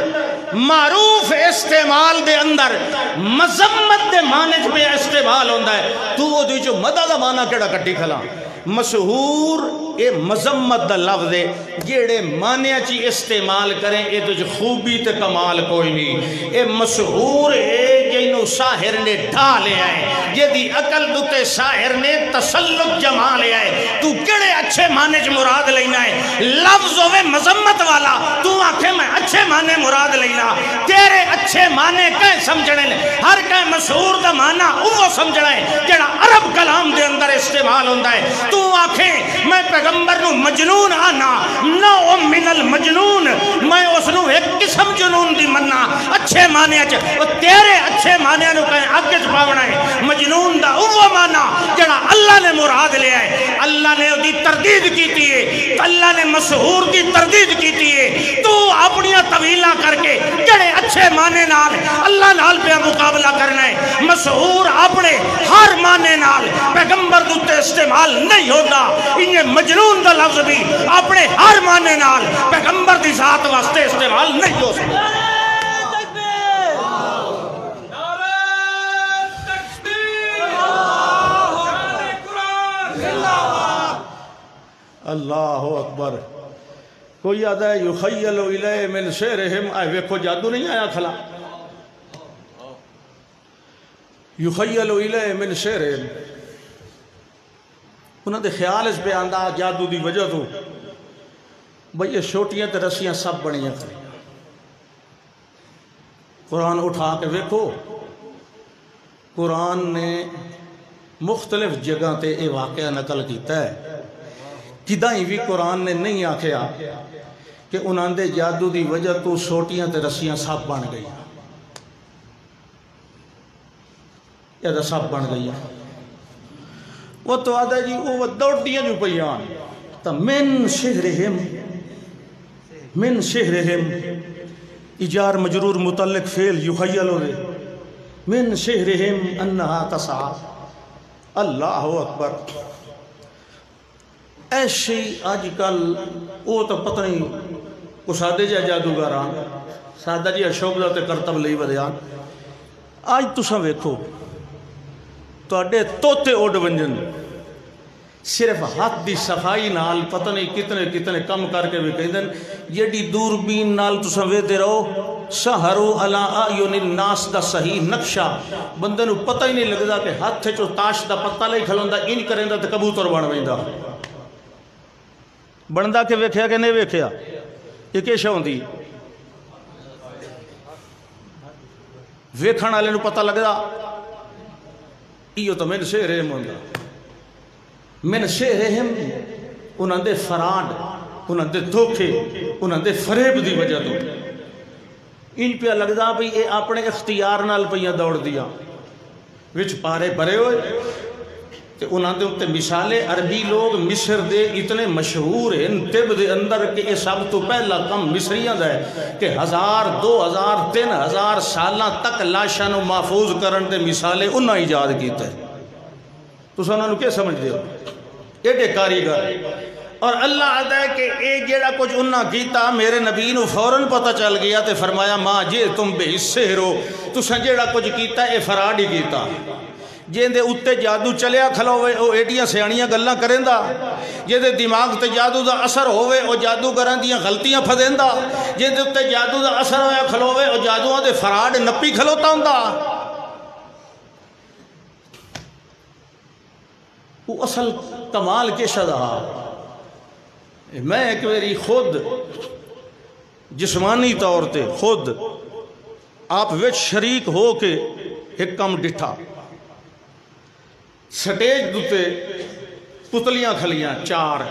معروف استعمال دے اندر مذمت دے معنی میں استعمال ہوندہ ہے تو وہ دوی جو مدد مانا کیڑا کٹی کھلا مشہور اے مذمت دا لفظ ہے جیڑے معنی چی استعمال کریں اے تو جو خوبی تے کمال کوئی نہیں اے مشہور اے جنہوں ساحر نے ڈھالے آئے جدی عقل دوتے ساحر نے تسلط جما لے آئے تو کڑے اچھے معنی چ مراد لینا ہے لفظ ہوئے مذمت والا تو آنکھیں میں اچھے معنی مراد لینا تیرے اچھے معنی کہیں سمجھنے لے ہر کہیں مشہور دا معنی وہ سمجھنا ہے جڑا عرب کلام دے اندر استعمال ہوندہ ہے تو آنکھیں میں پیغمبر نو مجنون آنا نو من المجنون میں اس نو ایک قسم جنون دی مننا اچھے معنی اچھے تیرے اچھے معنی نو کہیں آگے چپاونا ہے مجنون دا وہ مانا جڑا اللہ نے مراد لے آئے اللہ نے دی تردید کی تیئے اللہ نے مسحور دی تردید کی تیئے تو اپنی طویلہ کر کے جڑے اچھے معنی نال اللہ نال پہ مقابلہ کرنا ہے مسحور اپنے ہر معنی نال پیغمبر دوتے استعمال نہیں ہوتا انہیں مجنون دا لفظ بھی اپنے ہر معنی نال پیغمبر دی ذات واسطے استعمال نہیں ہو سکتا اللہ اکبر کوئی یاد ہے یخیل الیہ من سحرہم آئے ویکھو جادو نہیں آیا کھلا یخیل الیہ من سحرہم انہوں نے خیال اس پہ آندہ جادو دی وجہ تو بھئی یہ چھوٹیاں تے رسیاں سب بڑیاں کریں قرآن اٹھا کے ویکھو قرآن نے مختلف جگہ تے اے واقعہ نقل کیتا ہے کدائیں بھی قرآن نے نہیں آکھیا کہ انہوں نے جادو دی وجہ تو چھوٹیاں تے رسیاں سب بن گئی یا سب بن گئی وہ تو آدھا جی وہ دوڑتیاں جو پیان تا من شہرہم اجار مجرور متعلق فعل یخیل ہو رہے من سحرهم انہا تسعى. اللہ اکبر. ایسے آج کل وہ تو پتہ نہیں کو سادے جا جادوگراں سادہ جی شعبہ تے کرتب لئی ودیاں. آج تساں ویکھو تواڈے توتے اڈ ونجن صرف ہاتھ دی صفائی نال پتہ نہیں کتنے کتنے کم کر کے بھی کہندن جیڑی دوربین نال تساں ویکھدے رہو سحرو علی اعین الناس دا صحیح نقشہ بندے نو پتہ ہی نہیں لگدا کہ ہاتھ چو تاش دا پتہ لئی کھلوندا انج کریندا تے کبوتر بن ویندا. بندا کہ ویکھیا کہ نہیں ویکھیا یہ کیا شے ہوندی ویکھن والے نو پتہ لگدا ایو تو من سحرہم ہوندا. من سحرہم انہاں دے فراڈ انہاں دے دھوکے انہاں دے فریب دی وجہ تو ان پہ لگدا بھی اے اپنے اختیار نال پیاں دوڑ دیا وچ پارے بھرے ہوئے تے انہاں دے اُتے مثالیں عربی لوگ مصر دے اتنے مشہور ہیں طب دے اندر کہ اے سب تو پہلا کم مصریاں دا ہے کہ 1000 2000 3000 سالاں تک لاشاں نو محفوظ کرن تے مثالیں انہاں ایجاد کیتا ہے. تساں انہاں نو کیا سمجھ دے ہو ایڈے کاریگر. اور اللہ عطا ہے کہ اے جیڑا کچھ انہاں کیتا میرے نبی نو فوراً پتہ چل گیا تے فرمایا ماں جے تم بے سحرو تساں جیڑا کچھ کیتا اے فراڈ ہی کیتا. جیندے اُتے جادو چلیا کھلوے او ایڈیاں سیاڑیاں گلاں کریندا جیندے دماغ تے جادو دا اثر ہوئے او جادوگراں دیاں غلطیاں پھدیندا جیندے اُتے جادو دا اثر ہویا کھلوے او جادوؤں دے فراڈ نپی کھلوتا ہوندا. وہ اصل کمال کے شدہ میں ایک میری خود جسمانی طور تے خود آپ وچ شریک ہو کے ایک کم ڈٹھا سٹیج دوتے پتلیاں کھلیاں 4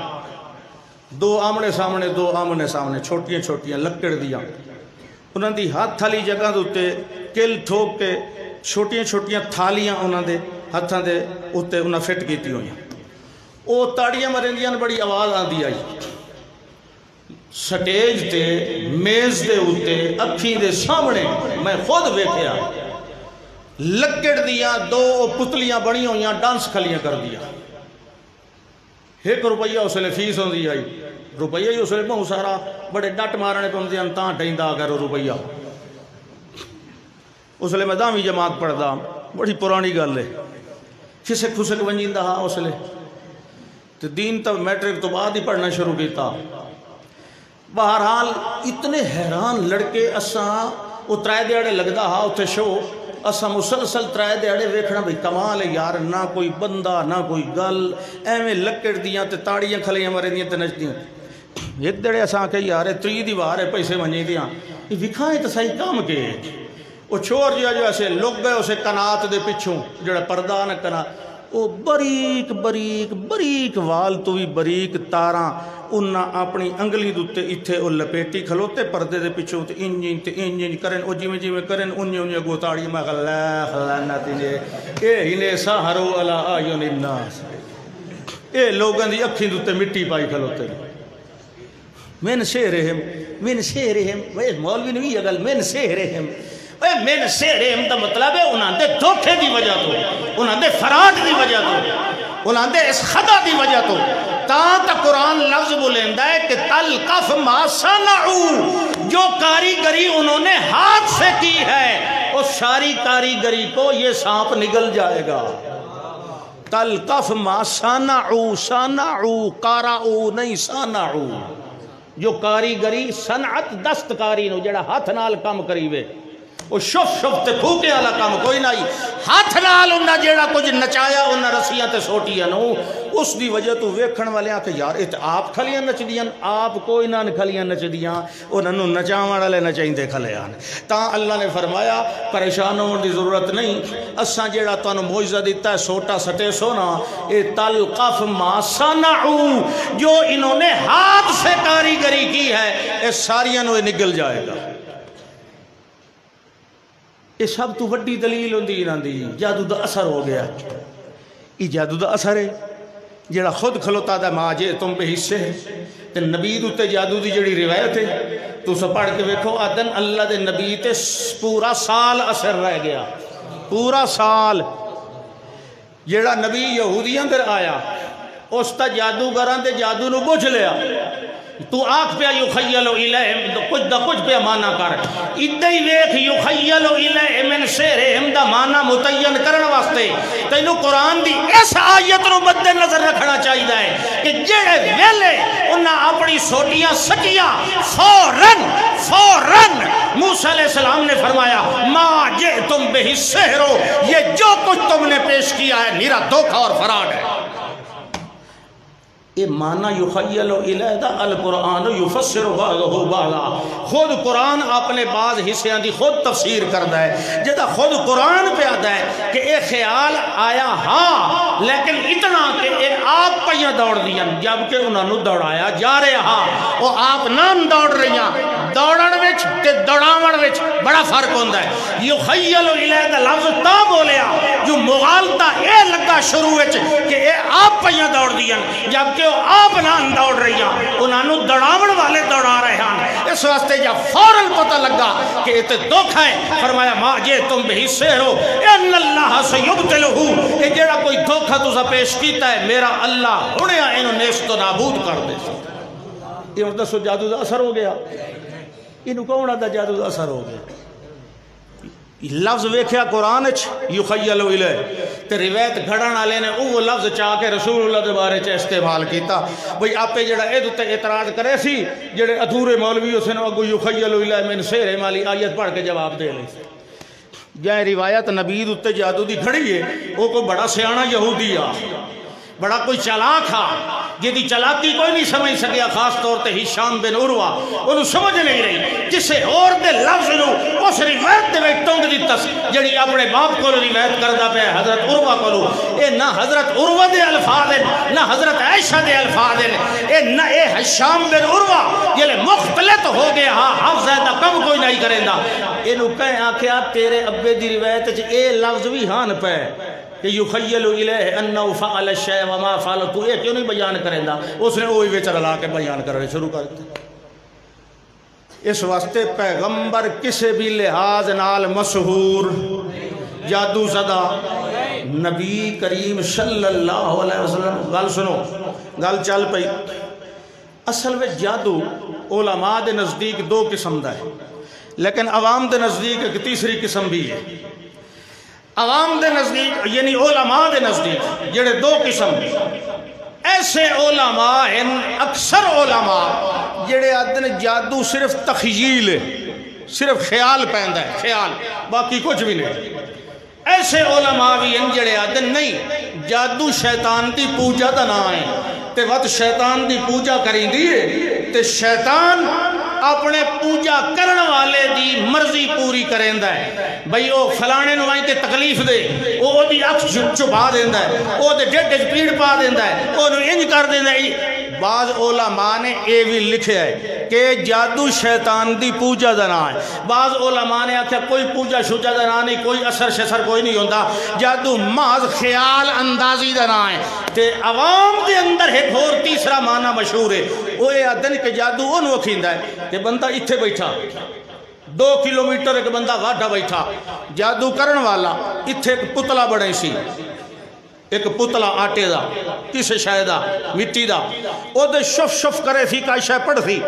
دو آمنے سامنے چھوٹیاں چھوٹیاں لکڑ دیاں انہاں دی ہاتھ تھالی جگہ دوتے کل ٹھوک کے چھوٹیاں چھوٹیاں تھالیاں انہاں دے ہاتھاں دے اُتے انہاں فٹ کیتی ہوئی او تاڑیاں مرندیاں بڑی آواز آندی آئی. سٹیج تے میز دے اُتے اکھیں دے سامنے میں خود ویکھیا لکڑ دیاں 2 پتلیاں بڑی ہویاں ڈانس کھلیاں کر دیا. 1 روپیہ اس لئے فیس ہوندی آئی روپیہ ہی اس لئے بہت سارا بڑے ڈٹ مارنے پوندیاں تاں ڈیندا اگر روپیہ اس لئے میں 10ویں جماعت پڑھدا بڑی پرانی گل ہے کھسک کھسک ونجیندا ہاں اس لئے تو دین تا میٹرک تو بعد ہی پڑھنا شروع کیتا. بہرحال اتنے حیران لڑکے اساں وہ 3 دیہڑے لگدا ہاں اتھے شو اساں مسلسل 3 دیہڑے ویکھنا بھئی کمال ہے یار نہ کوئی بندہ نہ کوئی گل ایویں لکڑ دیاں تے تاڑیاں کھلیاں مرندیاں تے نچدیاں. ایک دیہڑے اساں کہ یار 3 دیوار ہے پیسے ونجی دیاں یہ وکھائیں تے صحیح کام کے وہ چور جو ایسے لوگ گئے اسے کنات دے پچھوں جڑا پردہ نہ کنا وہ بریک بریک بریک وال تو بھی بریک تاراں انہاں اپنی انگلی دوتے اتھے او لپیٹی کھلوتے پردے دے پچھوں تے انجن کرن او جیویں جیویں کرن انہیں گوتاڑی میں اللہ لعنتی نے اے ہی نے سحرو علی اعین الناس اے لوگاں دی اکھیں دوتے مٹی پائی کھلوتے. من سحرہم وے مولوی نے یہ گل من سحرہم دا مطلب ہے انہاں دے دھوکے دی وجہ تو انہاں دے فراڈ دی وجہ تو انہاں دے اس خطا دی وجہ تو تا قرآن لفظ بولیندا ہے کہ تلقف ما صنعوا جو کاریگری انہوں نے ہاتھ سے کی ہے اس ساری کاریگری کو یہ سانپ نگل جائے گا. تلقف ما صنعوا قارعوا نہیں صنعوا جو کاریگری صنعت دستکاری نو جڑا ہاتھ نال کام کریوے وہ شف تے پھوکے والا کام کوئی نہیں ہاتھ نال انہاں جیڑا کچھ نچایا انہاں رسیاں تے سوٹیاں نو اس دی وجہ تو ویکھن والے آ کہ یار اے تے آپ کھلیاں نچدیاں آپ کوئی نہ کھلیاں نچدیاں انہاں نو نچاون والے نچائندے کھلیاں تاں اللہ نے فرمایا پریشان ہون دی ضرورت نہیں اساں جیڑا تانوں معجزہ دیتا ہے سوٹا سٹے سونا اے تلقف ما صنعوا جو انہوں نے ہاتھ سے کاریگری کی ہے اے ساریاں نو نگل جائے گا. یہ سب تو وڈی دلیل ہوندی انہاں دی جادو دا اثر ہو گیا. یہ جادو دا اثر ہے جڑا خود کھلوتا دا ما جے تم پہ حصے تے نبی تے جادو دی جڑی روایت ہے تو سب پڑھ کے ویکھو آدن اللہ دے نبی تے پورا سال اثر رہ گیا پورا سال جیڑا نبی یہودیاں در آیا اس تا جادوگران دے جادو نو بجھ لیا تو آنکھ پہ یخیل الیہم کچھ دا کچھ پہ مانا کر ادھائی ویکھ یخیل الیہم من سحرہم دا مانا متعین کرن واسطے تینو قرآن دی اس آیت نو مد نظر رکھنا چاہیے ہے کہ جڑے ویلے انہاں اپنی سوٹیاں سٹیاں فوراً موسیٰ علیہ السلام نے فرمایا ما جئتم بہ السحر یہ جو کچھ تم نے پیش کیا ہے میرا دھوکہ اور فراڈ ہے یہ معنی یخیل الیہ دا القرآن یفسر بعضہ بعضا خود قرآن اپنے بعض حصیاں دی خود تفسیر کردا ہے جدا خود قرآن پہ آتا ہے کہ ایک خیال آیا ہاں لیکن اتنا کہ ایک آپ پہیاں دوڑ دیا جبکہ انہوں نے دوڑایا جا رہے ہاں وہ آپ نام دوڑ رہی ہیں دوڑن وچ تے دوڑاون وچ بڑا فرق ہوندہ ہے یخیل الیہ دا لفظ تا بولیا جو مغالطہ اے لگا شروع وچ کہ اے آپ پہیاں دوڑ دیا جبکہ وہ آپ نام دوڑ رہی ہیں انہوں نے دوڑاون والے دوڑا رہے ہیں اس واسطے جب فوراً پتہ لگا کہ یہ تو دھوکہ ہے فرمایا ما جے تم بھی سحر ان اللہ سیبطلہ کہ جڑا کوئی دھوکہ تسا پیش کیتا ہے میرا اللہ ہنیا انہوں نیست و نابود کر دے یہ مطلب سو جادو دا اثر ہو گیا انہوں کون دا جادو دا اثر ہو گیا لفظ ویکھیا قرآن یخیل الیہ تے روایت گھڑن والے نے وہ لفظ چاہ کے رسول اللہ دے بارے چ استعمال کیتا بھئی آپے جڑا اے تے اعتراض کرے سی جڑے ادھورے مولوی اس نے اگو یخیل الیہ من سحر والی آیت پڑھ کے جواب دے لے جائے روایت نبی تے جادو دی کھڑی ہے وہ کوئی بڑا سیاںا یہودی آ بڑا کوئی چلاک تھا جدی چلاکی کوئی نہیں سمجھ سکیا خاص طور تے ہشام بن عروہ انہوں سمجھ نہیں رہی جسے اور دے لفظ نو اس روایت دے ویٹ ٹونگ دیتس جڑی اپنے باپ کو روایت کردہ پہ حضرت عروہ کو اے نہ حضرت عروہ دے الفاظ ہیں نہ حضرت عائشہ دے الفاظ ہیں اے نہ اے ہشام بن عروہ جلے مختلط ہو گیا ہاں حفظ زیادہ کم کوئی نہیں کریں دا انہوں کہیں آکھیا تیرے ابے دی روایت اے لفظ بھی ہان پہ کہ یخیل الیہ انہو فعل الشیء وما فعلتو یہ کیوں نہیں بیان کریں دا اس نے وہی ویچر لا کے بیان کرنے شروع کر دیتے اس واسطے پیغمبر کسی بھی لحاظ نال مشہور جادو زدہ نبی کریم صلی اللہ علیہ وسلم گل سنو گل چل پئی اصل میں جادو علماء دے نزدیک دو قسم دا ہے لیکن عوام دے نزدیک ایک تیسری قسم بھی ہے عوام دے نزدیک یعنی علماء دے نزدیک جڑے دو قسم ایسے علماء ہیں اکثر علماء جڑے آدھن جادو صرف تخیل ہے صرف خیال پہندہ ہے خیال باقی کچھ بھی نہیں ایسے علماء بھی ہیں جڑے آدھن نہیں جادو شیطان دی پوجا دا نہ آئیں تے وقت شیطان دی پوجا کریں دیئے تے شیطان اپنے پوجا کرن والے دی مرضی پوری کریں دا ہے بھئی او فلانے نوائیں تے تکلیف دے او دی اکھ چھپا دیں دا ہے او دے ڈیڈ پیڑ پا دیں دا ہے او انج کر دیں دا ہے بعض علماء نے اے بھی لکھے ہے کہ جادو شیطان دی پوجا دا نہ ہے بعض علماء نے آکھا کوئی پوجا شوجا دا نہ نہیں کوئی اثر شسر کوئی نہیں ہوندہ جادو محض خیال اندازی دا نہ ہے تے عوام دے اندر ایک اور تیسرا معنی مشہور ہے وہ اے آدھن کہ جادو انہوں کھیندہ ہے کہ بندہ اتھے بیٹھا 2 کلومیٹر ایک بندہ واڈھا بیٹھا جادو کرن والا اتھے ایک پتلا بڑھیں سی ایک پتلا آٹے دا کسے شاید دا مٹی دا او دے شف شف کرے تھی کائی شاید پڑھ تھی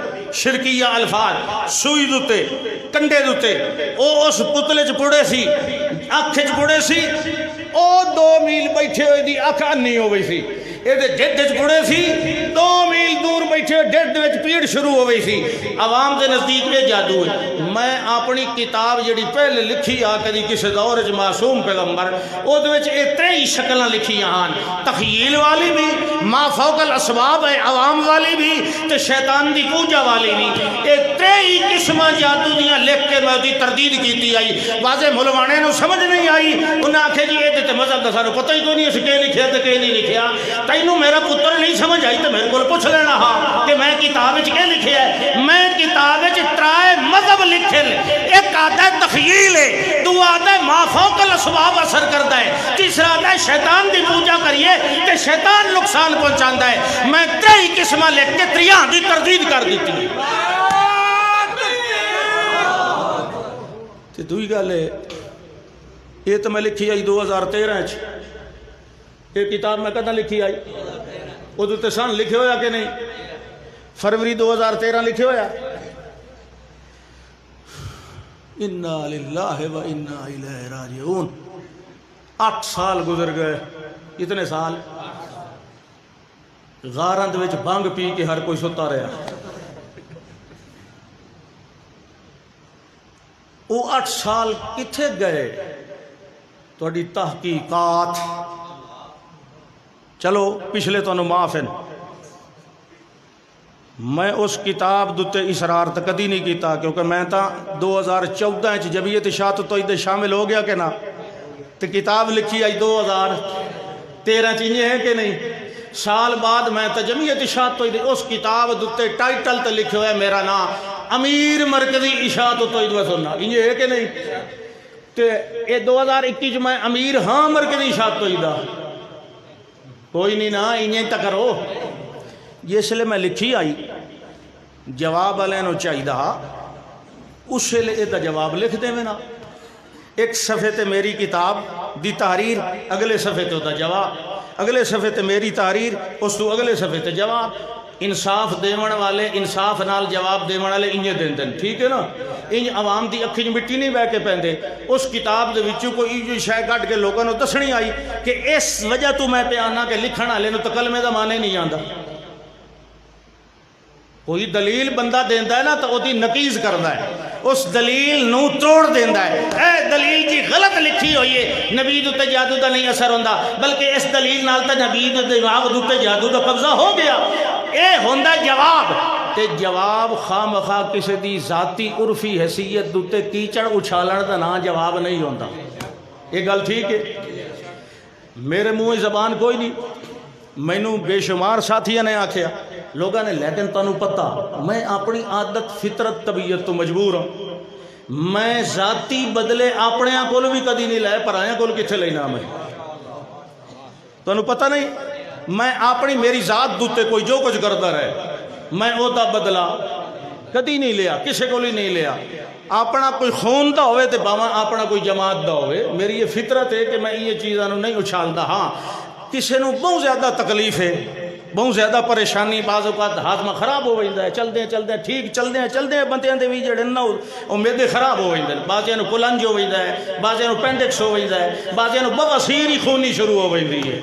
شرکیہ الفاظ سوئی دوتے کنڈے دوتے او اس پتلے چ پڑے سی آنکھیں چ پڑے سی او 2 میل بیٹھے ہوئے دی آنکھ نہیں ہو گئی سی اے دے ڈیڈ چ پڑے سی 2 میل دور بیٹھے ہوئے ڈیڈ وچ پیڑ شروع ہو گئی سی عوام دے نزدیک یہ جادو ہے میں اپنی کتاب جڑی پہلے لکھی آ کدی کسی دور وچ معصوم پیغمبر او دے وچ اے 3 شکلاں لکھی آن تخیل والی بھی ما فوق الاسباب ہے عوام والی بھی تے شیطان دی پوجا والی بھی اے 3 قسماں جادو دیاں لکھ کے میں دی تردید کیتی آئی واضح ملوانے نو سمجھ نہیں آئی انہاں آکھے جی اے تے مذہب دا سانو پتہ ہی کوئی نہیں اس کے لکھیا تے کہ نہیں لکھیا تینوں میرا پتر نہیں سمجھ آئی تو میرے کو پوچھ لینا ہاں کہ میں کتاب وچ کیا لکھیا ہے میں کتاب وچ 3 مذہب لکھے ایک آدھا ہے تخیل ہے دو آدھا ہے ما فوق الاسباب اثر کرتا ہے تیسرا آدھا ہے شیطان دی پوجا کریے کہ شیطان نقصان پہنچاندہ ہے میں 3 قسمہ لکھ کے 3 دی تردید کر دیتی ہوں تے دوئی گالے یہ تو میں لکھی آئی 2013 یہ کتاب میں کدھا لکھی آئی وہ تو سن لکھے ہویا کہ نہیں فروری 2013 لکھے ہویا انا للہ و انا الیہ راجعون 8 سال گزر گئے اتنے سال غارند وچ بانگ پی کے ہر کوئی ستا رہا وہ 8 سال کتھے گئے تہاڈی تحقیقات چلو پچھلے تو معاف ہیں میں اس کتاب دوتے اصرار تو کدی نہیں کیتا کیونکہ میں تا 2014 جمعیت اشاعت توحید شامل ہو گیا کہ نا تو کتاب لکھی آئی 2013 چیزیں ہیں کہ نہیں سال بعد میں تا جمعیت اشاعت توحید اس کتاب دوتے ٹائٹل تو لکھے ہوئے میرا نام امیر مرکزی اشاعت توحید و سننا یہ ہے کہ نہیں تو یہ 2021 میں امیر ہاں مرکزی اشاعت توحید کوئی نہیں نا انہیں تا کرو یہ اس لئے میں لکھی آئی جواب علینو چاہیے اس لئے دا جواب لکھ دے میں نا ایک صفحے تے میری کتاب دی تحریر اگلے صفحے تے دا جواب اگلے صفحے تے میری تحریر اس تو اگلے صفحے تے جواب انصاف دیون والے انصاف نال جواب دیون والے انہیں دین دین ٹھیک ہے نا ان عوام دی اکھیں مٹی نہیں بہ کے پہندے اس کتاب دے وچوں کوئی جو شے کٹ کے لوگوں نو دسنی آئی کہ اس وجہ تو میں پہ آنا کہ لکھن والے نو تے کلمے دا معنی نہیں آندا کوئی دلیل بندہ دیندا ہے نا تو اودی نقیض کردا ہے اس دلیل نو توڑ دیندا ہے اے دلیل جی غلط لکھی ہوئی ہے نبی تے جادو دا نہیں اثر ہوندا بلکہ اس دلیل نال تے نبی دے دماغ تے جادو دا قبضہ ہو گیا اے ہوندا جواب تے جواب خواہ مخواہ کسی دی ذاتی عرفی حیثیت دوتے کیچڑ اچھالن دا نا جواب نہیں ہوندا یہ گل ٹھیک ہے میرے منہ زبان کوئی نہیں مینوں بے شمار ساتھیاں نے آکھیا لوگاں نے لیکن تانوں پتہ میں اپنی عادت فطرت طبیعت تو مجبور ہوں میں ذاتی بدلے اپنے کول بھی کدی نہیں لائے پر آیا کول کتھے لینا میں تانوں پتہ نہیں میں اپنی میری ذات دوتے کوئی جو کچھ کرتا رہے میں او دا بدلا کدی نہیں لیا کسے کو نہیں لیا اپنا کوئی خون دا ہوئے تے باواں اپنا کوئی جماعت دا ہوئے میری یہ فطرت ہے کہ میں یہ چیزاں نہیں اچھالدا ہاں کسے نو بہت زیادہ تکلیف ہے بہت زیادہ پریشانی بعض اوقات ہاتھ میں خراب ہو ویندا ہے چل دیں ٹھیک چل دیں بندیاں دے وی جڑے نا او میدے خراب ہو ویندے بعضیاں نو کلنج ہو ویندا ہے بعضیاں نو اپینڈکس ہو ویندا ہے بعضیاں نو بواسیر ہی خونی شروع ہو ویندی ہے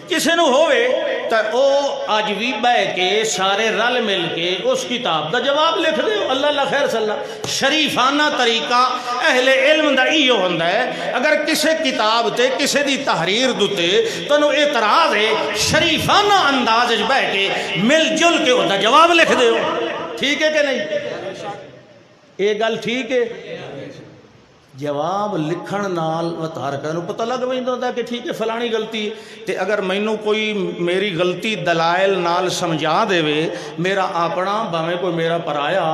کسے نو ہوئے تا او آج بھی بہ کے سارے رل مل کے اس کتاب دا جواب لکھ دے اللہ اللہ خیر صلی اللہ شریفانہ طریقہ اہل علم دا ایو ہوندا ہے اگر کسے کتاب تے کسے دی تحریر دوتے تو انہوں اعتراض ہے شریفانہ انداز بہ کے مل جل کے او دا جواب لکھ دے ٹھیک ہے کہ نہیں یہ گل ٹھیک ہے جواب لکھن نال وطارکہ نو پتہ لگ ویندا ہوندا کہ ٹھیک ہے فلانی غلطی تے اگر مینوں کوئی میری غلطی دلائل نال سمجھا دے وے میرا اپنا باویں کوئی میرا پرایا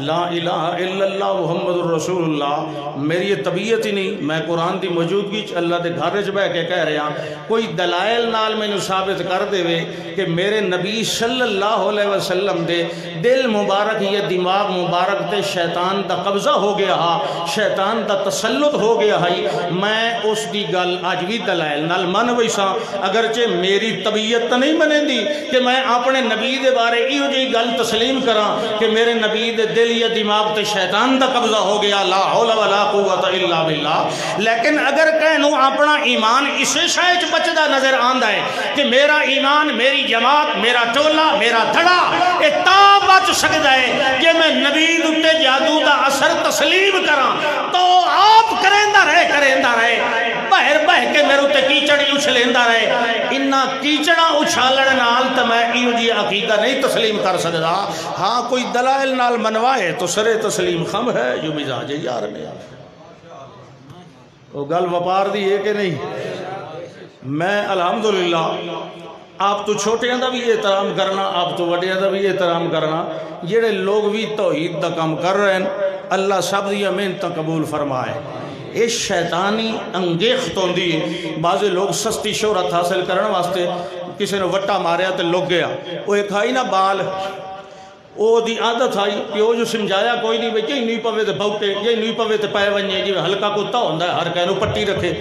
لا الہ الا اللہ محمد الرسول اللہ میری یہ طبیعت ہی نہیں میں قرآن دی موجودگی اللہ دے گھر وچ بیٹھ کے کہہ رہا کوئی دلائل نال مینوں ثابت کر دے وے کہ میرے نبی صلی اللہ علیہ وسلم دے دل مبارک یا دماغ مبارک تے شیطان دا قبضہ ہو گیا شیطان دا تسلط ہو گیا ہے میں اس دی گل آج بھی دلائل نال من ویسا اگرچہ میری طبیعت نہیں بنے دی کہ میں اپنے نبی دے بارے ایو جی گل تسلیم کراں کہ میرے نبی دے دل یا دماغ تے شیطان دا قبضہ ہو گیا لا حول ولا قوت الا باللہ لیکن اگر کہنوں اپنا ایمان اسے شاید بچدہ نظر آندا ہے کہ میرا ایمان میری جماعت میرا ٹولہ میرا دھڑا اتا بچ سکتا ہے کہ میں نبی دے جادو دا اثر تسلیم کراں تو آپ کریندہ رہے بہر بہ کے میرے تے کیچڑی اچھلیندہ رہے انہا کیچڑا اچھالن نال تو میں ایو جی عقیدہ نہیں تسلیم کر سکتا ہاں کوئی دلائل نال منوائے تو سرے تسلیم خم ہے جو مزاج یار میں وہ گل وپار دی ہے کہ نہیں میں الحمدللہ آپ تو چھوٹیاں دا بھی احترام کرنا آپ تو وڈیاں دا بھی احترام کرنا جڑے لوگ بھی توحید دا کام کر رہے ہیں اللہ سب دیا محنت قبول فرمائے اس شیطانی انگیخت ہوندی ہے بعضے لوگ سستی شہرت حاصل کرنے واسطے کسی نے وٹا ماریا تے لوگ گیا وہ ایک آئی نا بال او دی عادت آئی پیو جو سمجھایا کوئی نہیں بھئی جی نہیں پوے تے بہتے جی نہیں پوے تے پائے ونجے جی ہلکا کتا ہوندا ہے ہر کہنو پٹی رکھے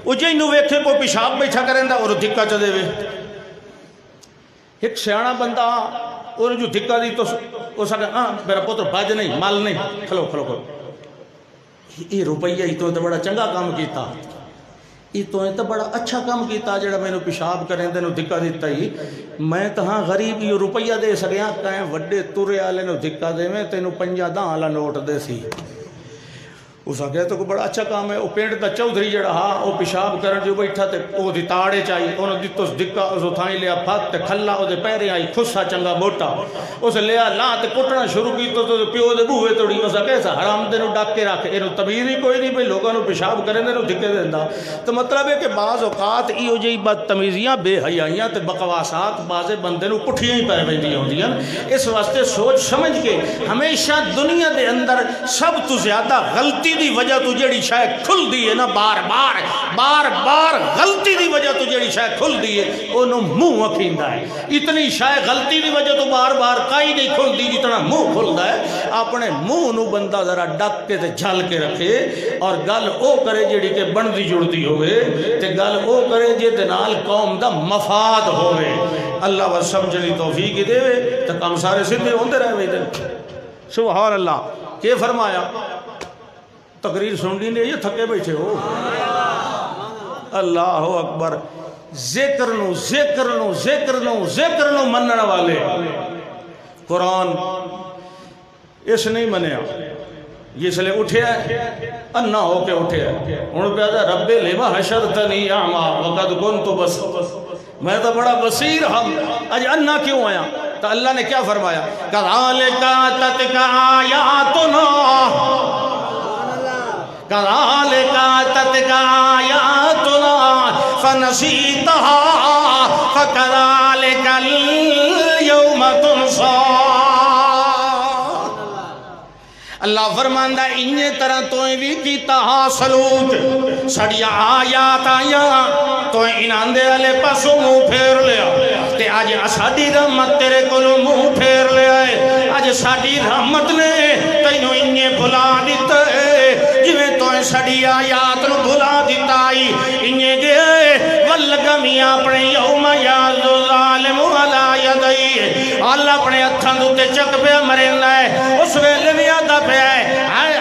او جی نو ویکھے کوئی پیشاب بیٹھا کریندا اور دھکا چ دے وے ایک سیاڑا بندہ اور جو دھکا دی تو او سکے ہاں میرا پتر بھاج نہیں مال نہیں کھلو کھلو کھلو یہ روپیہ ہی تو بڑا چنگا کام کیتا یہ تو بڑا اچھا کام کیتا جڑا میں نے پیشاب کریں دے نو دھکا دیتا ہی میں تہاں غریب یہ روپیہ دے سکیاں کہیں وڈے تورے آلے نو دھکا دے میں تینو 50 آلا نوٹ دے سی اس آگے تو کوئی بڑا اچھا کام ہے وہ پینٹ دا چودھری جڑا ہاں وہ پیشاب کرن جو بیٹھا تے وہ دی تاڑے چاہی انہوں دی تو دھکا اس تھائیں لیا پھت تے کھلا وہ دے پیرے آئی خسا چنگا موٹا اسے لیا لاں تے کٹنا شروع کی تو پیو دے بوہے توڑی اس آگے ایسا حرام دے نو ڈاک کے رکھ انہوں تمیر ہی کوئی نہیں بھئی لوگوں نو پیشاب کریں دے نو دھکے دیندہ تو مطلب ہے کہ بعض اوقات ایو جی بدتمیزیاں بے حیائیاں تے بقواسات بعض بندے نو پٹھیاں ہی پیر بیندی ہوندی ہیں اس واسطے سوچ سمجھ کے ہمیشہ دنیا دے اندر سب تو زیادہ غلطی دی وجہ تو جڑی شاید کھل دیئے نا بار بار غلطی دی وجہ تو جڑی شاید کھل دیئے انہوں منہ وکھیندہ ہے اتنی شاید غلطی دی وجہ تو بار کائی نہیں کھل دی جتنا منہ کھلدا ہے اپنے منہ نو بندہ ذرا ڈک کے تے جھل کے رکھے اور گل او کرے جڑی کہ بندی جڑتی ہوئے تے گل او کرے جے نال قوم دا مفاد ہوئے اللہ و سمجھنی توفیق دے تے کام سارے سدھے ہوندے رہے وے سبحان اللہ کہ فرمایا تقریر سننی نہیں یہ تھکے بیٹھے ہو اللہ اکبر ذکر نو منن والے قرآن اس نہیں منیا یہ اس لئے اٹھے ہے انہا ہو کے اٹھے ہے انہوں پہ آتا رب لما حشرتنی اعما وقد کنت بس میں تو بڑا بصیر ہم آج انہا کیوں آیا تو اللہ نے کیا فرمایا کذالک آتتک آیاتنا كذلك أتتك آياتنا فنسيتها فكذلك اليوم تنسى اللہ فرماندہ انہیں طرح تویں بھی کیتا سلوک سڑیا آیات آیا تو انہاں دے علی پاسو منہ پھیر لیا تے آج ساڈی رحمت تیرے کولوں منہ پھیر لیا ہے آج ساڈی رحمت نے تینوں انہیں بھلا دیتا ہے جویں تو ساڈی آیات نو بھلا دیتا آئی انہیں گئے والگمی اپنے یوم یاد ظالم علی یدئی اللہ اپنے ہتھاں دوتے چک پہ مرنا ہے اس ویلے بھی آدھا پہ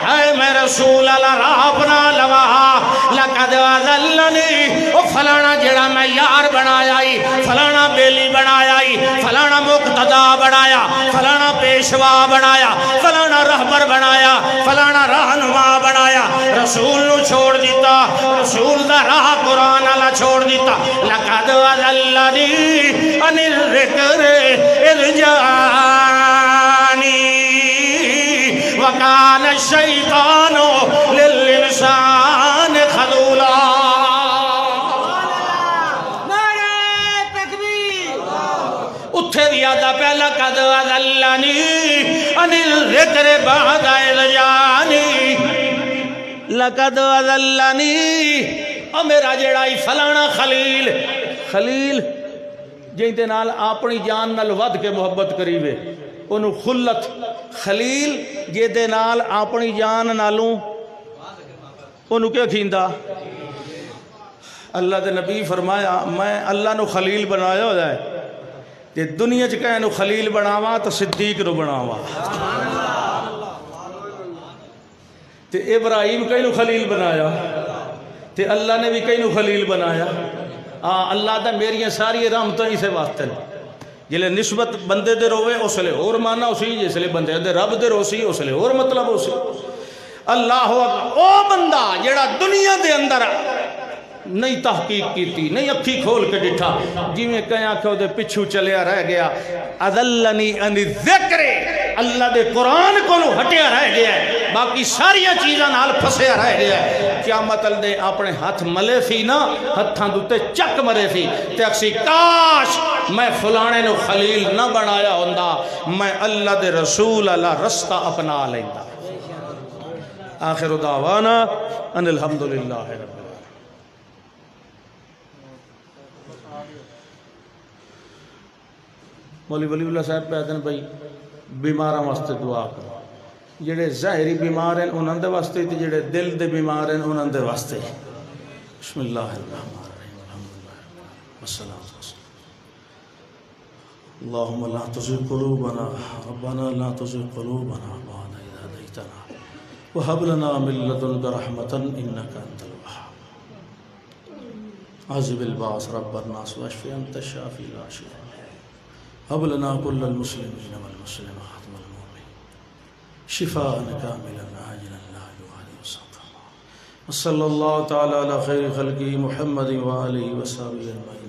ہائے میں رسول اللہ راہ بنا لواہا لقد وذلنی او فلانا جڑا میں یار بنایا ہی فلانا بیلی بنایا ہی فلانا مقتدا بنایا فلانا پیشوا بنایا فلانا رہبر بنایا فلانا رہنما بنایا رسول نو چھوڑ دیتا رسول دا راہ قرآن اللہ چھوڑ دیتا لقد وذلنی ان الذکر اذ جانی وَكَانَ الشَّيْطَانُ لِلْإِنسَانِ خَذُولًا نعرہ تکبیر اتھے دیا پہلا قَدْ وَذَلَّنِي عَنِ الذِّكْرِ بَعْدَ إِذْ جَانِي لَقَدْ وَذَلَّنِي اور میرا جڑائی فلانا خلیل جن دے نال اپنی جان نال ود کے محبت کریوے انہوں خلت خلیل جے دے نال اپنی جان نالوں انہوں کیا کھیندہ اللہ دے نبی فرمایا میں اللہ نو خلیل بنایا ہو جائے جے دنیا چکے انہوں خلیل بناوا تو صدیق نو بناوا تے ابراہیم کئی نو خلیل بنایا تے اللہ نے بھی کئی نو خلیل بنایا اللہ دا میری ساری رحمتیں اسے واسطے جلے نسبت بندے دے روے اس لئے اور مانا اسی جس لئے بندے دے رب دے روسی اس لئے اور مطلب اسی اللہ او بندہ جیڑا دنیا دے اندر نہیں تحقیق کی تھی نہیں اکھی کھول کے ڈٹھا جی میں کہیں آنکھوں دے پچھو چلیا رہ گیا اذلنی ان الذکر اللہ دے قرآن کو نو ہٹیا رہ گیا ہے باقی ساری چیزاں نال پھسیا رہ گیا ہے قیامت دے اپنے ہاتھ ملے سی نا ہتھاں دوتے چک مرے سی تے اکسی کاش میں فلانے نو خلیل نہ بنایا ہوندہ میں اللہ دے رسول اللہ رستہ اپنا لیندہ آخر دعوانا ان الحمدللہ رب العالمین مولی ولی اللہ صاحب پہ آدھن بھائی بیماراں واسطے دعا کرو جڑے ظاہری بیمار ہیں انہاں دے واسطے تے جڑے دل دے بیمار ہیں انہاں دے واسطے بسم اللہ الرحمن الرحیم الحمدللہ والصلاۃ والسلام اللهم لا تزغ قلوبنا ربنا لا تزغ قلوبنا بعد إذ هديتنا وهب لنا من لدنك رحمة إنك أنت الوهاب عذب الباس رب الناس واشف أنت الشافي لا شفاء هب لنا كل المسلمين والمسلمات والمؤمنين شفاء كاملا عاجلا لا يغادر سقما وصلى الله تعالى على خير خلقه محمد وآله وصحبه أجمعين